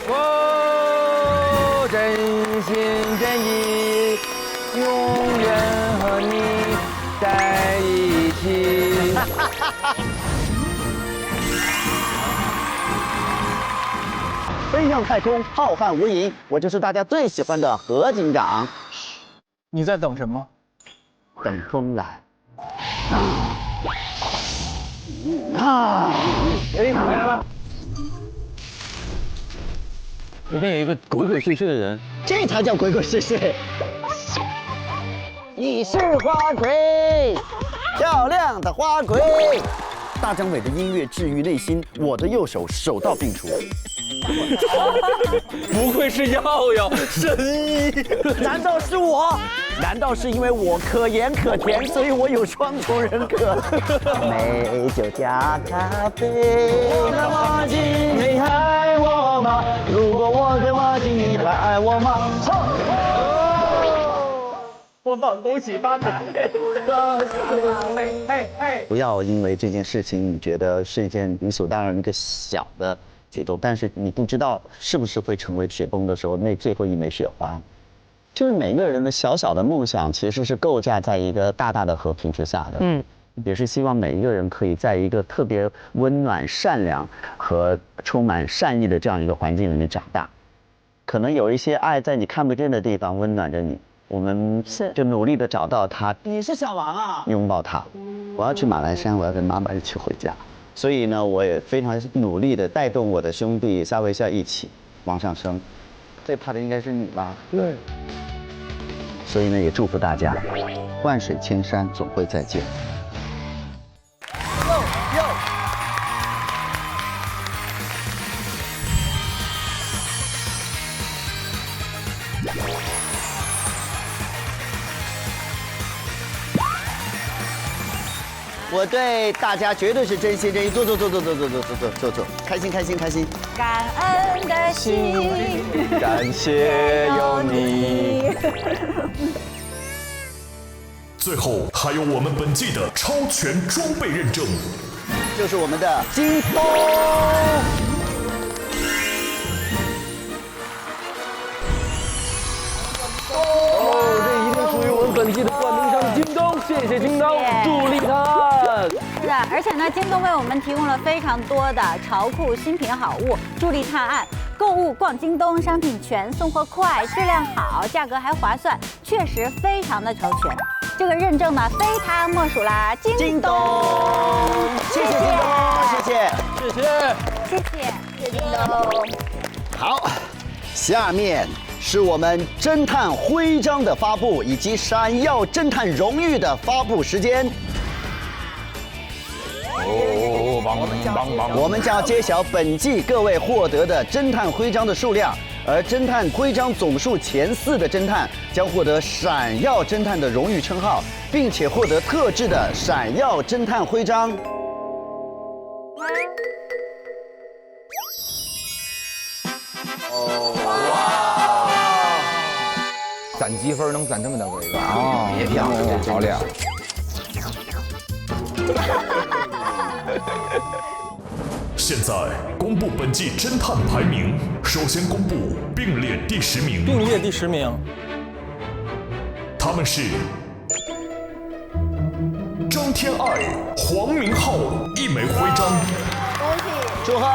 哦，真心真意，永远和你在一起。飞向太空，浩瀚无垠，我就是大家最喜欢的何警长。你在等什么？等风来。哎，回来了。里面有一个鬼鬼祟祟的人，这才叫鬼鬼祟祟。你是花魁，漂亮的花魁。大张伟的音乐治愈内心，我的右手手到病除。不愧是耀耀神医，难道是我？难道是因为我可盐可甜，所以我有双重人格？美酒加咖啡，那么近，你爱我吗？如果我这么近，你还爱我吗？播放恭喜发财！不要因为这件事情你觉得是一件理所当然一个小的举动，但是你不知道是不是会成为雪崩的时候那最后一枚雪花。就是每个人的小小的梦想其实是构架在一个大大的和平之下的，也是希望每一个人可以在一个特别温暖、善良和充满善意的这样一个环境里面长大。可能有一些爱在你看不见的地方温暖着你。我们就努力的找到他。你是小王啊？拥抱他。我要去马栏山，我要跟妈妈一起回家。所以呢，我也非常努力的带动我的兄弟夏威夏一起往上升。最怕的应该是你吧？对。所以呢，也祝福大家，万水千山总会再见。我对大家绝对是真心真意，坐，开心，感恩的心，感谢有你。最后还有我们本季的超全装备认证，就是我们的京东。这一定属于我们本季的冠名商京东，谢谢京东，助力探。是的，而且呢，京东为我们提供了非常多的潮酷新品好物，助力探案。购物逛京东，商品全，送货快，质量好，价格还划算，确实非常的周全。这个认证呢，非他莫属啦，京东，谢谢京东，谢谢，谢谢京东。好，下面是我们侦探徽章的发布以及闪耀侦探荣誉的发布时间。我们将揭晓本季各位获得的侦探徽章的数量，而侦探徽章总数前4的侦探将获得闪耀侦探的荣誉称号，并且获得特制的闪耀侦探徽章。攒积分能攒这么大个一个啊！别漂亮，好亮。现在公布本季侦探排名，首先公布并列第10名。并列第10名，他们是张天爱、黄明昊1枚徽章，恭喜，祝贺，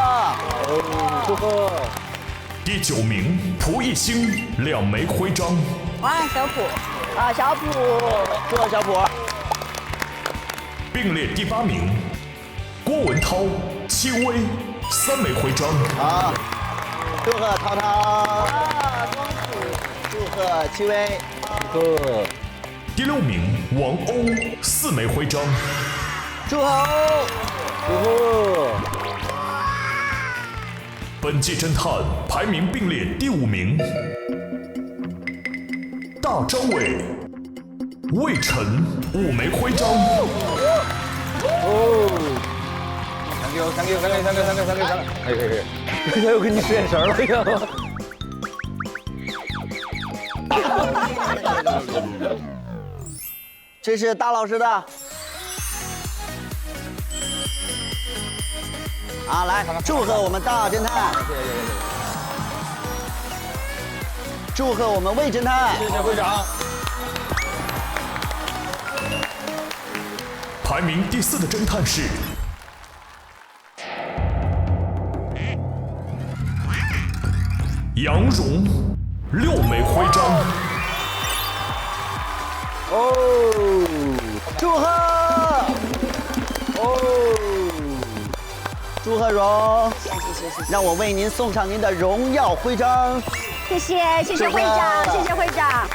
祝贺。第9名蒲熠星2枚徽章，哇，小普，小普，祝贺小普。并列第8名郭文涛、戚薇3枚徽章，好，祝贺涛涛，恭喜，祝贺戚薇，祝贺。第6名王鸥4枚徽章，祝贺欧，祝贺。本季侦探排名并列第5名，大张伟、魏晨5枚徽章。thank you，可以，他又给你使眼神了，你知道吗？这是大老师的。啊，来祝贺我们大侦探，祝贺我们魏侦探，谢谢会长。排名第4的侦探是杨蓉，6枚徽章。哦，祝贺！哦，祝贺荣！让我为您送上您的荣耀徽章。谢谢会长，谢谢会长。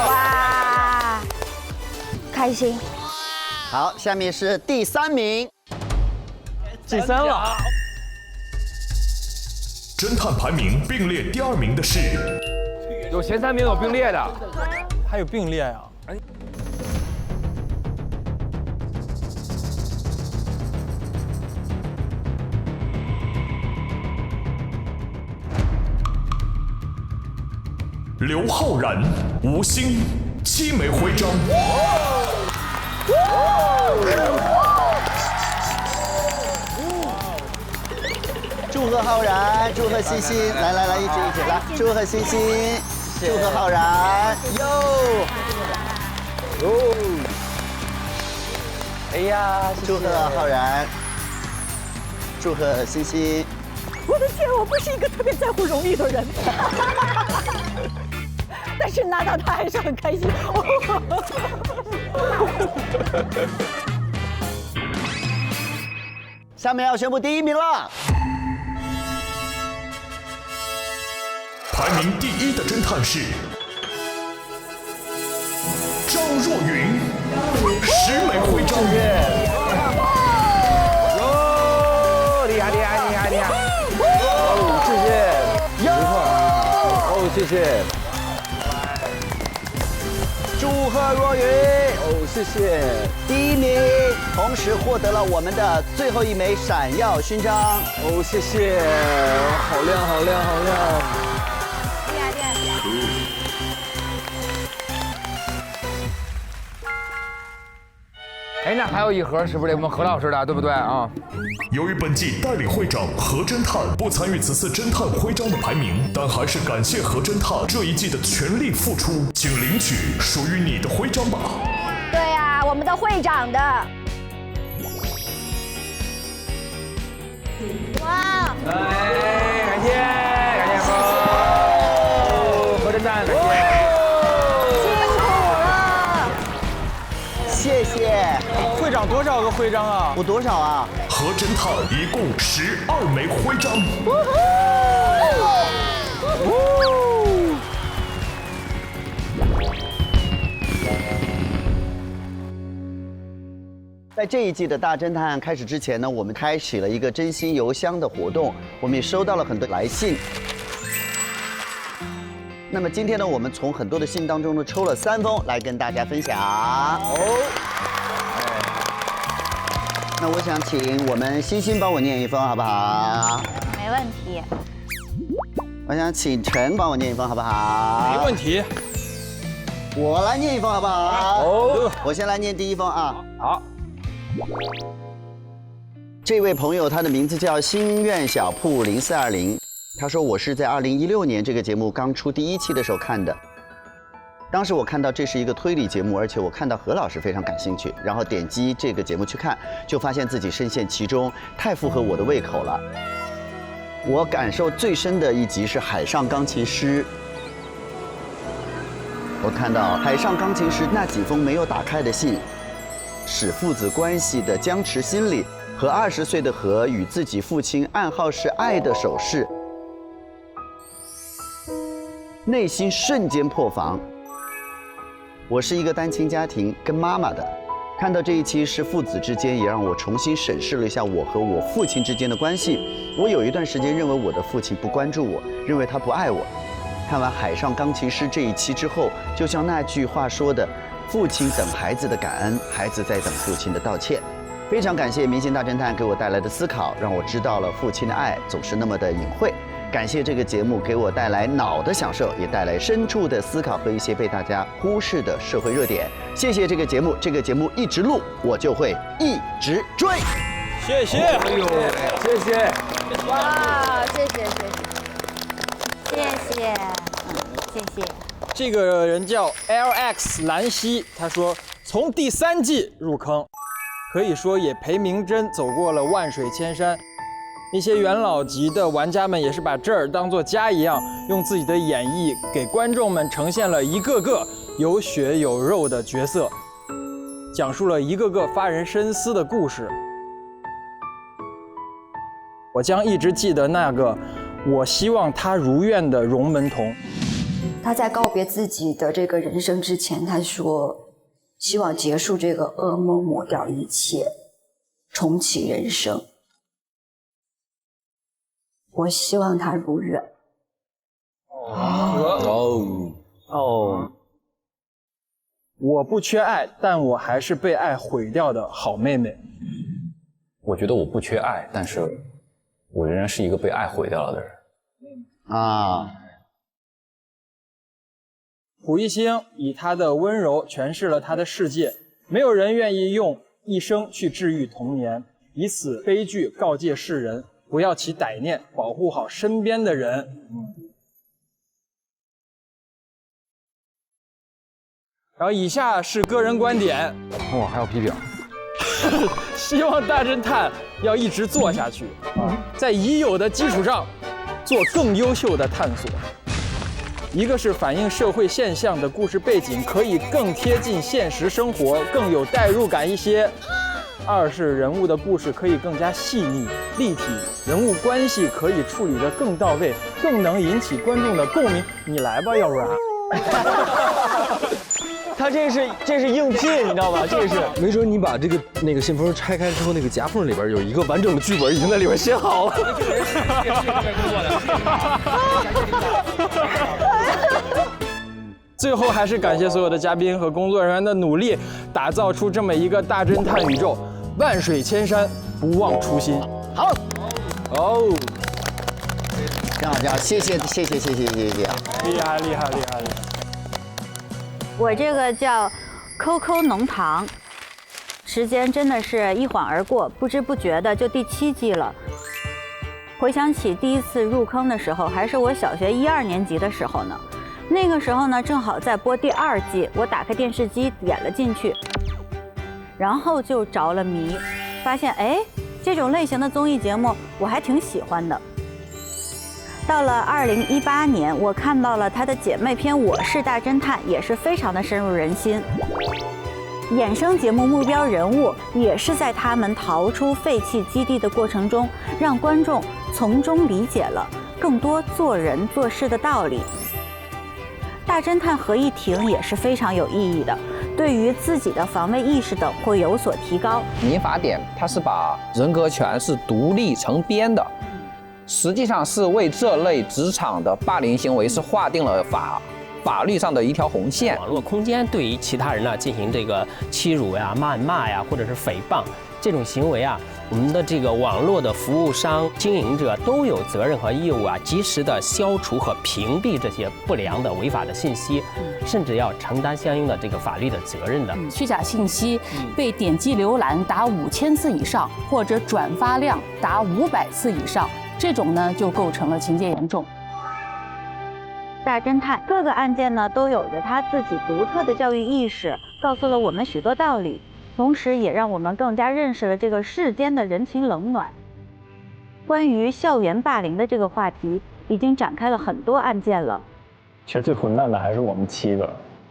哇，开心。好，下面是第3名。第3了。侦探排名并列第2名的是，有前3名有并列的，还有并列呀。刘昊然、吴昕7枚徽章。祝贺浩然，祝贺欣欣，来，一起来，祝贺欣欣，祝贺浩然，哎呀，祝贺浩然，祝贺欣欣。我的天，我不是一个特别在乎荣誉的人，但是拿到它还是很开心。下面要宣布第1名了。排名第1的侦探是张若昀，10枚徽章。哟，厉害！哦，谢谢，没错。哦，谢谢。祝贺若昀！哦，谢谢。第1名，同时获得了我们的最后1枚闪耀勋章。哦，谢谢，好亮。哎，那还有一盒，是不是得问何老师的，对不对啊？由于本季代理会长何侦探不参与此次侦探徽章的排名，但还是感谢何侦探这一季的全力付出，请领取属于你的徽章吧。对呀，我们的会长的。哇！感谢何侦探，感谢。辛苦了。多少个徽章啊？我多少啊？何侦探一共12枚徽章。在这一季的大侦探开始之前呢，我们开启了一个真心邮箱的活动，我们也收到了很多来信。那么今天呢，我们从很多的信当中呢抽了3封来跟大家分享。那我想请我们欣欣帮我念一封，好不好？没问题。我想请陈帮我念一封，好不好？没问题。我来念一封，好不好？哦，我先来念第一封啊。好。这位朋友，他的名字叫心愿小铺0420，他说我是在2016年这个节目刚出第1期的时候看的。当时我看到这是一个推理节目，而且我看到何老师非常感兴趣，然后点击这个节目去看，就发现自己深陷其中，太符合我的胃口了。我感受最深的一集是《海上钢琴师》。我看到海上钢琴师那几封没有打开的信，使父子关系的僵持心理，和20岁的何与自己父亲暗号是爱的手势，内心瞬间破防。我是一个单亲家庭，跟妈妈的。看到这一期是父子之间，也让我重新审视了一下我和我父亲之间的关系。我有一段时间认为我的父亲不关注我，认为他不爱我。看完《海上钢琴师》这一期之后，就像那句话说的，父亲等孩子的感恩，孩子在等父亲的道歉。非常感谢明星大侦探给我带来的思考，让我知道了父亲的爱总是那么的隐晦。感谢这个节目给我带来脑的享受，也带来深处的思考和一些被大家忽视的社会热点。谢谢这个节目，这个节目一直录，我就会一直追。谢谢，哎呦，谢谢，哇，谢谢，谢谢。这个人叫 LX 兰溪，他说从第3季入坑，可以说也陪明真走过了万水千山。那些元老级的玩家们也是把这儿当作家一样，用自己的演绎给观众们呈现了一个个有血有肉的角色，讲述了一个个发人深思的故事。我将一直记得那个我希望他如愿的荣门童。他在告别自己的这个人生之前，他说希望结束这个噩梦，抹掉一切，重启人生。我希望他如愿。我不缺爱，但我还是被爱毁掉的好妹妹。我觉得我不缺爱，但是我仍然是一个被爱毁掉了的人。啊。卜一星以他的温柔诠释了他的世界，没有人愿意用一生去治愈童年，以此悲剧告诫世人，不要起歹念，保护好身边的人。然后以下是个人观点，哇，还有批评。希望大侦探要一直做下去，在已有的基础上做更优秀的探索。一个是反映社会现象的故事背景可以更贴近现实生活，更有代入感一些；二是人物的故事可以更加细腻立体，人物关系可以处理得更到位，更能引起观众的共鸣。你来吧，要不然。他这是应聘，你知道吧？这是没准你把那个信封拆开之后，那个夹缝里边有一个完整的剧本已经在里边写好了。最后还是感谢所有的嘉宾和工作人员的努力，打造出这么一个大侦探宇宙。万水千山，不忘初心。好，哦，这样，谢谢，厉害。我这个叫 COCO 浓糖，时间真的是一晃而过，不知不觉的就第7季了。回想起第一次入坑的时候，还是我小学1、2年级的时候呢。那个时候呢，正好在播第2季，我打开电视机点了进去，然后就着了迷，发现这种类型的综艺节目我还挺喜欢的。到了2018年，我看到了他的姐妹篇《我是大侦探》，也是非常的深入人心。衍生节目目标人物也是在他们逃出废弃基地的过程中，让观众从中理解了更多做人做事的道理。大侦探合议庭也是非常有意义的，对于自己的防卫意识等会有所提高。民法典它是把人格权是独立成编的，实际上是为这类职场的霸凌行为是划定了法律上的一条红线。网络空间对于其他人呢进行这个欺辱呀、谩骂呀，或者是诽谤这种行为啊，我们的这个网络的服务商、经营者都有责任和义务啊，及时的消除和屏蔽这些不良的违法的信息，甚至要承担相应的这个法律的责任的。虚假信息被点击浏览达5000次以上，或者转发量达500次以上，这种呢就构成了情节严重。大侦探各个案件呢都有着他自己独特的教育意识，告诉了我们许多道理，同时也让我们更加认识了这个世间的人情冷暖。关于校园霸凌的这个话题，已经展开了很多案件了。其实最混蛋的还是我们7个，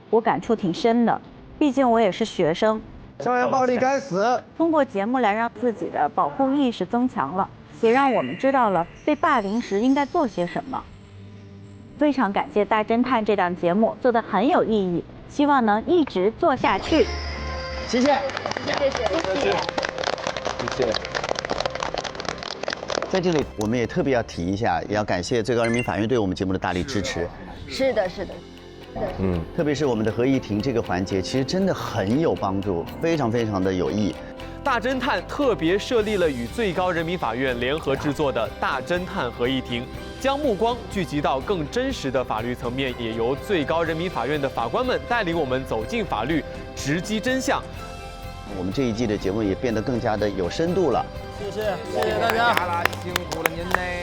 我感触挺深的，毕竟我也是学生。校园暴力该死！通过节目来让自己的保护意识增强了，也让我们知道了被霸凌时应该做些什么。非常感谢大侦探这档节目做得很有意义，希望能一直做下去。谢谢，谢谢。在这里，我们也特别要提一下，也要感谢最高人民法院对我们节目的大力支持。是的。特别是我们的合议庭这个环节，其实真的很有帮助，非常的有益。大侦探特别设立了与最高人民法院联合制作的大侦探合议庭，将目光聚集到更真实的法律层面，也由最高人民法院的法官们带领我们走进法律，直击真相。我们这一季的节目也变得更加的有深度了。谢谢大家，辛苦了您嘞。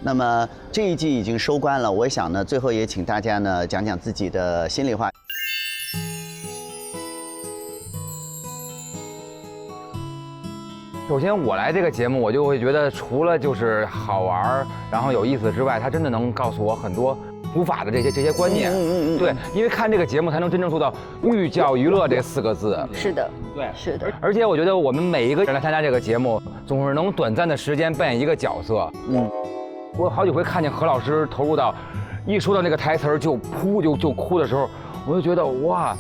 那么这一季已经收官了，我想呢，最后也请大家呢讲讲自己的心里话。首先，我来这个节目，我就会觉得除了就是好玩然后有意思之外，它真的能告诉我很多普法的这些观念。对，因为看这个节目才能真正做到寓教于乐这4个字。是的，对，是的。而且我觉得我们每一个人来参加这个节目，总是能短暂的时间扮演一个角色。我好几回看见何老师投入到，一说到那个台词就哭的时候，我就觉得哇，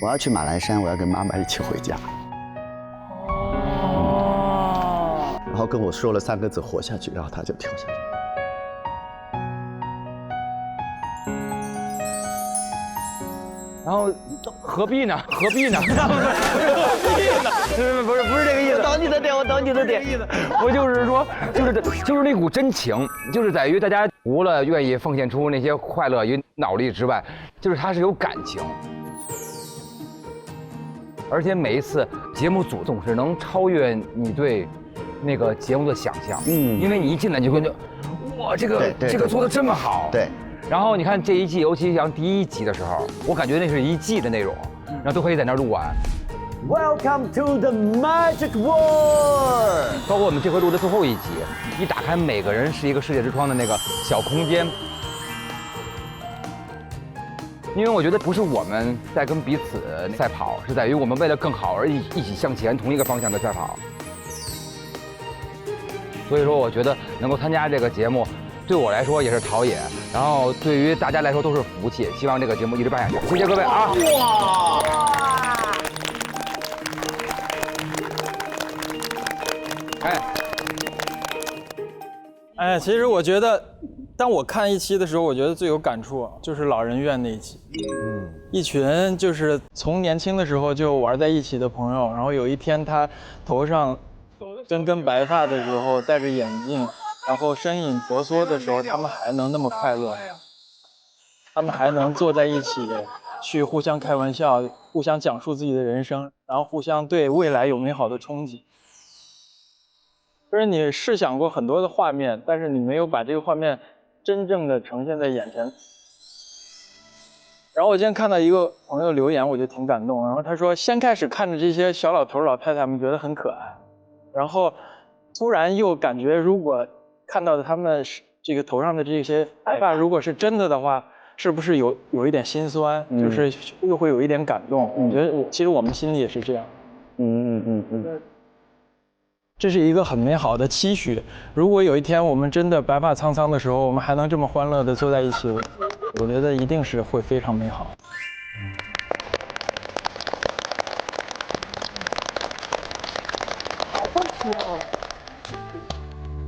我要去马栏山，我要跟妈妈一起回家。然后跟我说了3个字活下去，然后他就跳下去。然后何必呢？何必呢？不是这个意思。我懂你的点。我就是说，就是那股真情，就是在于大家除了愿意奉献出那些快乐与脑力之外，就是它是有感情。而且每一次节目组总是能超越你对那个节目的想象，因为你一进来你就感觉，哇，这个做的这么好，对。然后你看这一季，尤其像第1集的时候，我感觉那是1季的内容，然后都可以在那儿录完。Welcome to the magic world。包括我们这回录的最后1集，一打开每个人是一个世界之窗的那个小空间。因为我觉得不是我们在跟彼此赛跑，是在于我们为了更好而一起向前，同一个方向的赛跑。所以说，我觉得能够参加这个节目，对我来说也是陶冶，然后对于大家来说都是福气。希望这个节目一直办下去，谢谢各位啊！其实我觉得，当我看1期的时候，我觉得最有感触就是老人院那一期。一群就是从年轻的时候就玩在一起的朋友，然后有一天他头上根根白发的时候，戴着眼镜，然后身影婆娑的时候，他们还能那么快乐，他们还能坐在一起去互相开玩笑，互相讲述自己的人生，然后互相对未来有美好的憧憬。就是你试想过很多的画面，但是你没有把这个画面真正的呈现在眼前。然后我今天看到一个朋友留言，我就挺感动。然后他说，先开始看着这些小老头老太太们觉得很可爱，然后突然又感觉，如果看到他们这个头上的这些白发如果是真的的话，是不是有一点心酸，就是又会有一点感动。我觉得其实我们心里也是这样。这是一个很美好的期许。如果有一天我们真的白发苍苍的时候，我们还能这么欢乐的坐在一起，我觉得一定是会非常美好。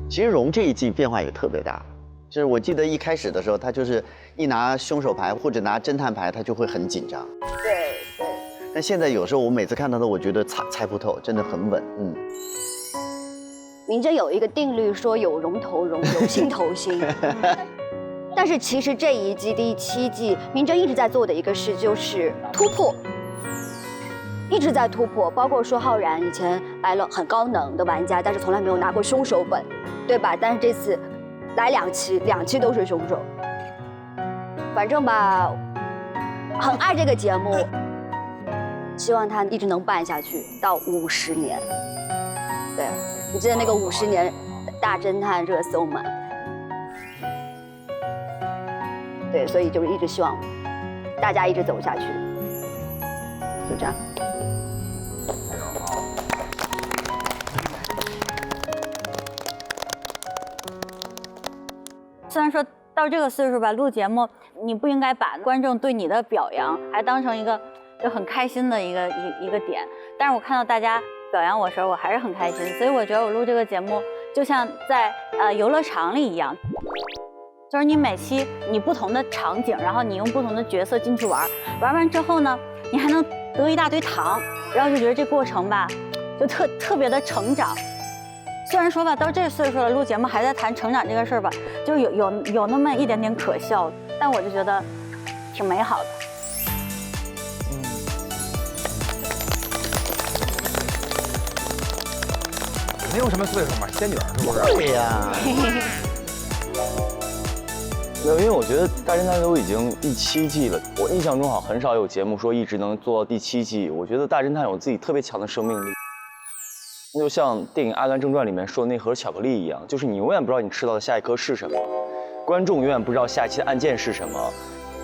其实荣这一季变化也特别大，就是我记得一开始的时候，他就是一拿凶手牌或者拿侦探牌，他就会很紧张。对。但现在有时候我每次看到他，我觉得猜不透，真的很稳。明侦有一个定律说有容投容，有心投心。但是其实这一季第7季，明侦一直在做的一个事就是突破，一直在突破。包括说浩然以前来了很高能的玩家，但是从来没有拿过凶手本，对吧？但是这次来2期都是凶手。反正吧，很爱这个节目，希望他一直能办下去到50年。对。你记得那个50年大侦探热搜吗？对，所以就是一直希望大家一直走下去，就这样。虽然说到这个岁数吧，录节目你不应该把观众对你的表扬还当成一个就很开心的一个点，但是我看到大家表扬我的时候，我还是很开心，所以我觉得我录这个节目就像在游乐场里一样，就是你每期你不同的场景，然后你用不同的角色进去玩完之后呢，你还能得一大堆糖，然后就觉得这过程吧，就特别的成长。虽然说吧，到这岁数了，录节目还在谈成长这个事儿吧，就是有那么一点点可笑，但我就觉得挺美好的。没有什么岁数嘛，仙女是不是？对呀。没有，因为我觉得大侦探都已经第7季了，我印象中好像很少有节目说一直能做到第7季。我觉得大侦探有自己特别强的生命力，就像电影《阿甘正传》里面说的那盒巧克力一样，就是你永远不知道你吃到的下一颗是什么，观众永远不知道下一期的案件是什么，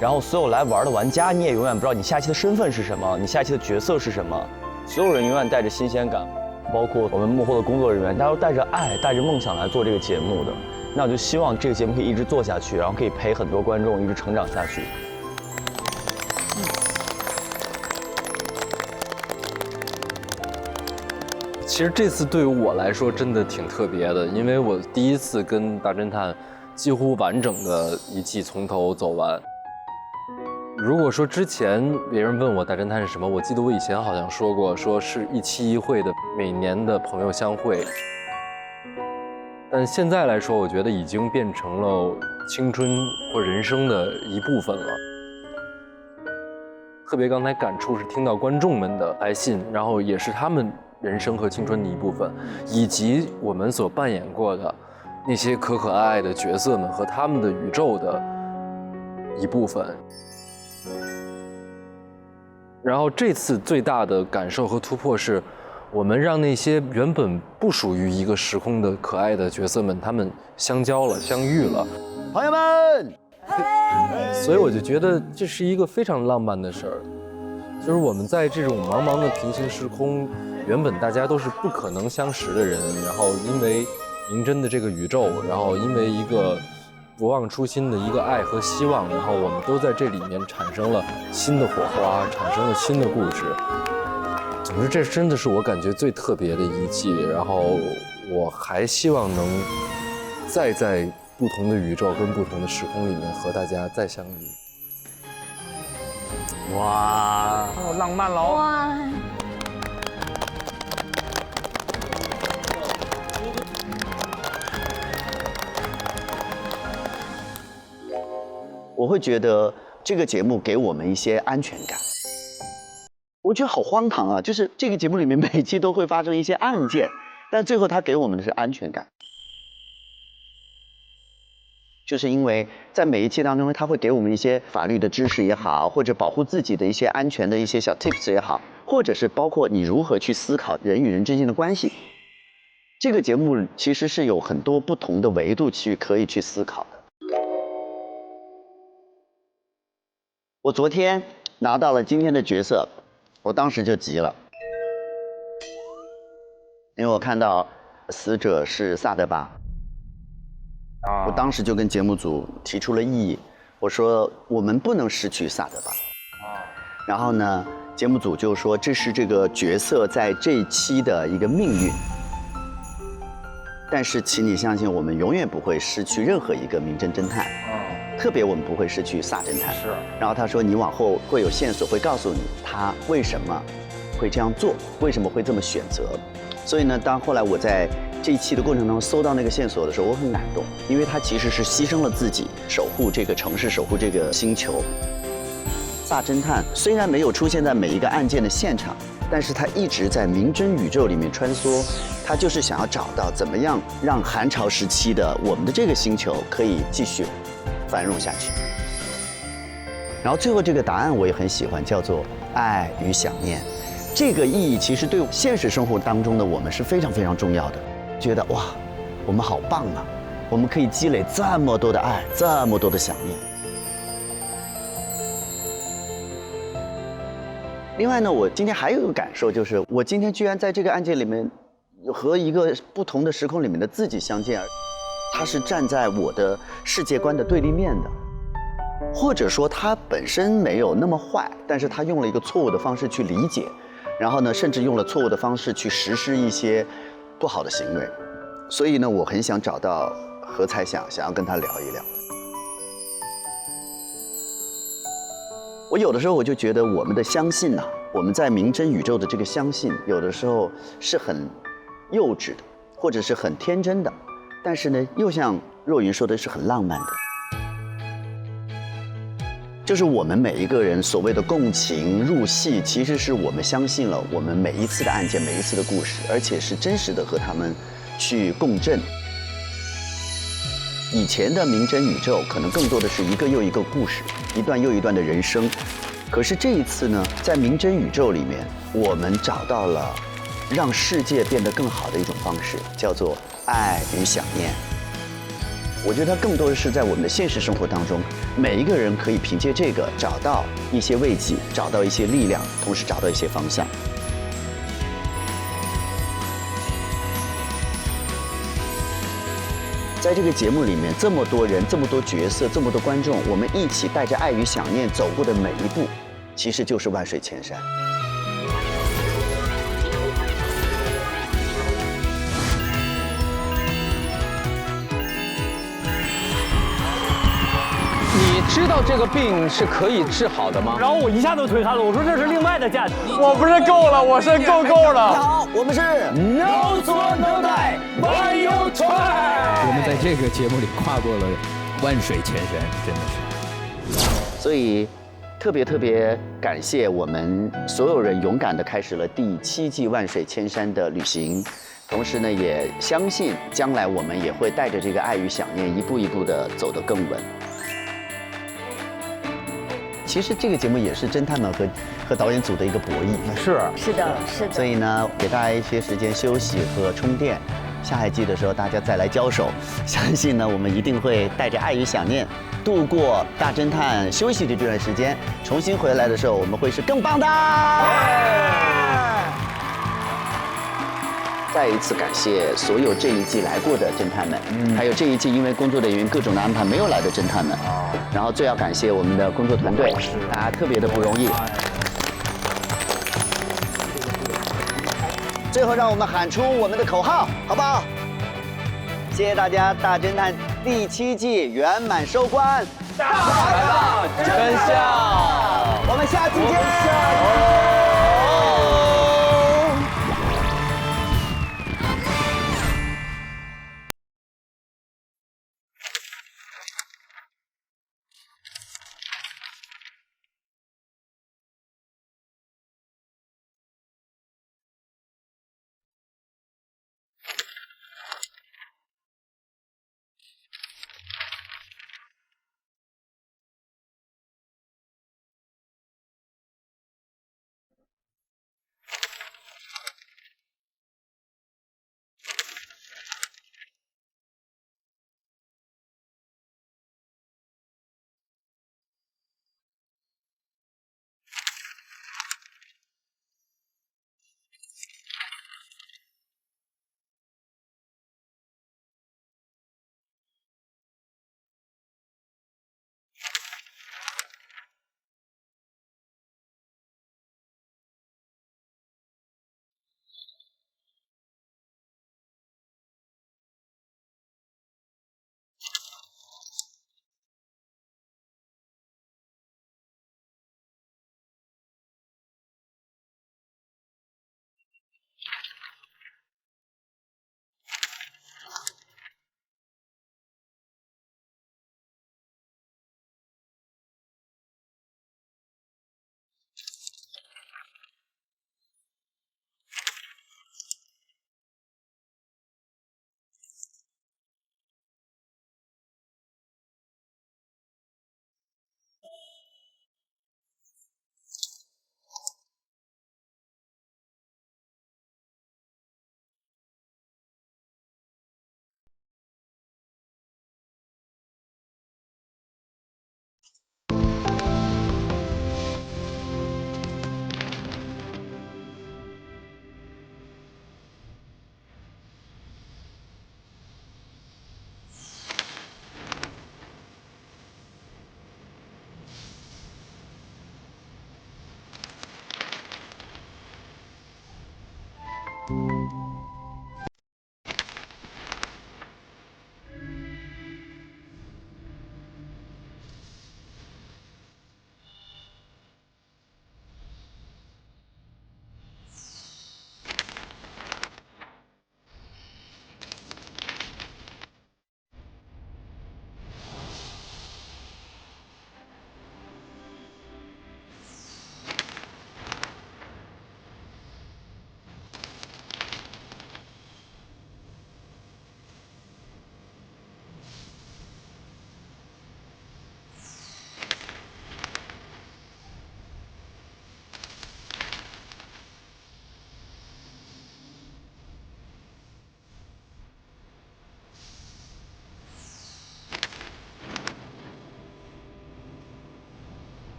然后所有来玩的玩家你也永远不知道你下一期的身份是什么，你下一期的角色是什么，所有人永远带着新鲜感。包括我们幕后的工作人员，大家都带着爱、带着梦想来做这个节目的。那我就希望这个节目可以一直做下去，然后可以陪很多观众一直成长下去。其实这次对于我来说真的挺特别的，因为我第一次跟大侦探几乎完整的一季从头走完。如果说之前别人问我大侦探是什么，我记得我以前好像说过，说是一期一会的每年的朋友相会。但现在来说，我觉得已经变成了青春或人生的一部分了。特别刚才感触是听到观众们的来信，然后也是他们人生和青春的一部分，以及我们所扮演过的那些可爱爱的角色们和他们的宇宙的一部分。然后这次最大的感受和突破是，我们让那些原本不属于一个时空的可爱的角色们，他们相交了，相遇了。朋友们，所以我就觉得这是一个非常浪漫的事儿，就是我们在这种茫茫的平行时空，原本大家都是不可能相识的人，然后因为明侦的这个宇宙，然后因为一个不忘初心的一个爱和希望，然后我们都在这里面产生了新的火花，产生了新的故事。总之，这真的是我感觉最特别的一季。然后我还希望能再在不同的宇宙跟不同的时空里面和大家再相遇。哇，好浪漫喽！哇。我会觉得这个节目给我们一些安全感。我觉得好荒唐啊！就是这个节目里面每期都会发生一些案件，但最后它给我们的是安全感。就是因为在每一期当中，它会给我们一些法律的知识也好，或者保护自己的一些安全的一些小 tips 也好，或者是包括你如何去思考人与人之间的关系。这个节目其实是有很多不同的维度可以去思考的。我昨天拿到了今天的角色，我当时就急了，因为我看到死者是萨德巴，我当时就跟节目组提出了异议，我说我们不能失去萨德巴。然后呢，节目组就说这是这个角色在这一期的一个命运。但是，请你相信，我们永远不会失去任何一个名侦探。特别我们不会失去萨侦探。是。然后他说，你往后会有线索会告诉你他为什么会这样做，为什么会这么选择。所以呢，当后来我在这一期的过程中搜到那个线索的时候，我很感动，因为他其实是牺牲了自己，守护这个城市，守护这个星球。萨侦探虽然没有出现在每一个案件的现场，但是他一直在明侦宇宙里面穿梭，他就是想要找到怎么样让韩朝时期的我们的这个星球可以继续繁荣下去。然后最后这个答案我也很喜欢，叫做爱与想念。这个意义其实对现实生活当中的我们是非常非常重要的。觉得哇，我们好棒啊，我们可以积累这么多的爱，这么多的想念。另外呢，我今天还有一个感受，就是我今天居然在这个案件里面和一个不同的时空里面的自己相见，他是站在我的世界观的对立面的，或者说他本身没有那么坏，但是他用了一个错误的方式去理解，然后呢，甚至用了错误的方式去实施一些不好的行为。所以呢，我很想找到何才想要跟他聊一聊。我有的时候我就觉得我们的相信呐，我们在明侦宇宙的这个相信，有的时候是很幼稚的，或者是很天真的，但是呢，又像若云说的是很浪漫的。就是我们每一个人所谓的共情入戏，其实是我们相信了我们每一次的案件，每一次的故事，而且是真实的和他们去共振。以前的明侦宇宙可能更多的是一个又一个故事，一段又一段的人生。可是这一次呢，在明侦宇宙里面，我们找到了让世界变得更好的一种方式，叫做爱与想念。我觉得它更多的是在我们的现实生活当中，每一个人可以凭借这个找到一些慰藉，找到一些力量，同时找到一些方向。在这个节目里面，这么多人，这么多角色，这么多观众，我们一起带着爱与想念走过的每一步，其实就是万水千山。你知道这个病是可以治好的吗？然后我一下都推开了，我说这是另外的价值。我不是够了，我是够了。好，我们是 No 错 No die， Why you try？ 我们在这个节目里跨过了万水千山，真的是。所以特别感谢我们所有人勇敢地开始了第7季万水千山的旅行，同时呢，也相信将来我们也会带着这个爱与想念，一步一步地走得更稳。其实这个节目也是侦探们和导演组的一个博弈。是的。所以呢，给大家一些时间休息和充电。下一季的时候，大家再来交手，相信呢，我们一定会带着爱与想念度过大侦探休息的这段时间。重新回来的时候，我们会是更棒的。再一次感谢所有这一季来过的侦探们，还有这一季因为工作的原因各种的安排没有来的侦探们。然后最要感谢我们的工作团队，大家特别的不容易。最后让我们喊出我们的口号，好不好？谢谢大家，大侦探第7季圆满收官，大白大真相，我们下期见。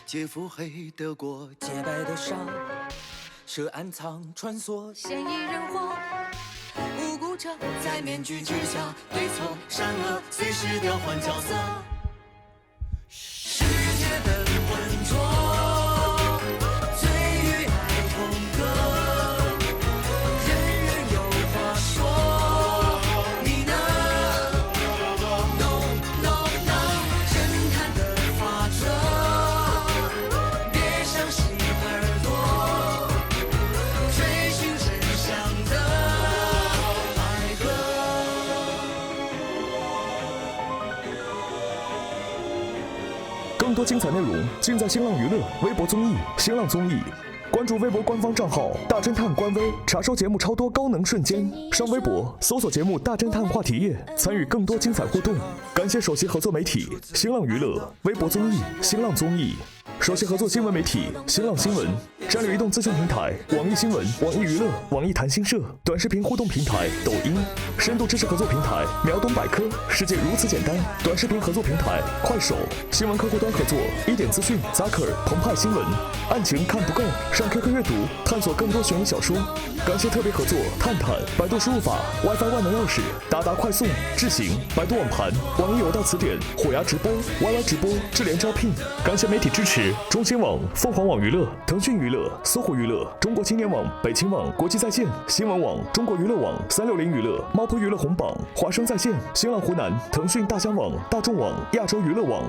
劫腹黑得过，洁白的纱，涉暗藏穿梭，嫌疑人活，无辜者在面具之下，对错善恶随时调换角色，世界的浑浊，醉与爱同歌，人人有话说，你呢 ？No No No， 侦探的法则，别相信耳朵，追寻真相的爱歌。更多精彩内容尽在新浪娱乐微博综艺、新浪综艺。关注微博官方账号大侦探官微，查收节目超多高能瞬间。上微博搜索节目大侦探话题页，参与更多精彩互动。感谢首席合作媒体新浪娱乐微博综艺、新浪综艺。首席合作新闻媒体新浪新闻，战略移动资讯平台网易新闻、网易娱乐、网易谈新社，短视频互动平台抖音，深度知识合作平台秒懂百科，世界如此简单，短视频合作平台快手，新闻客户端合作一点资讯、Zaker、澎湃新闻，案情看不够，上 QQ 阅读探索更多悬疑小说。感谢特别合作探探、百度输入法、WiFi 万能钥匙、达达快送、智行、百度网盘、网易有道词典、虎牙直播、YY 直播、智联招聘。感谢媒体支持。中新网、凤凰网娱乐、腾讯娱乐、搜狐娱乐、中国青年网、北青网、国际在线、新闻网、中国娱乐网、360娱乐、猫扑娱乐红榜、华声在线、新浪湖南、腾讯大疆网、大众网、亚洲娱乐网。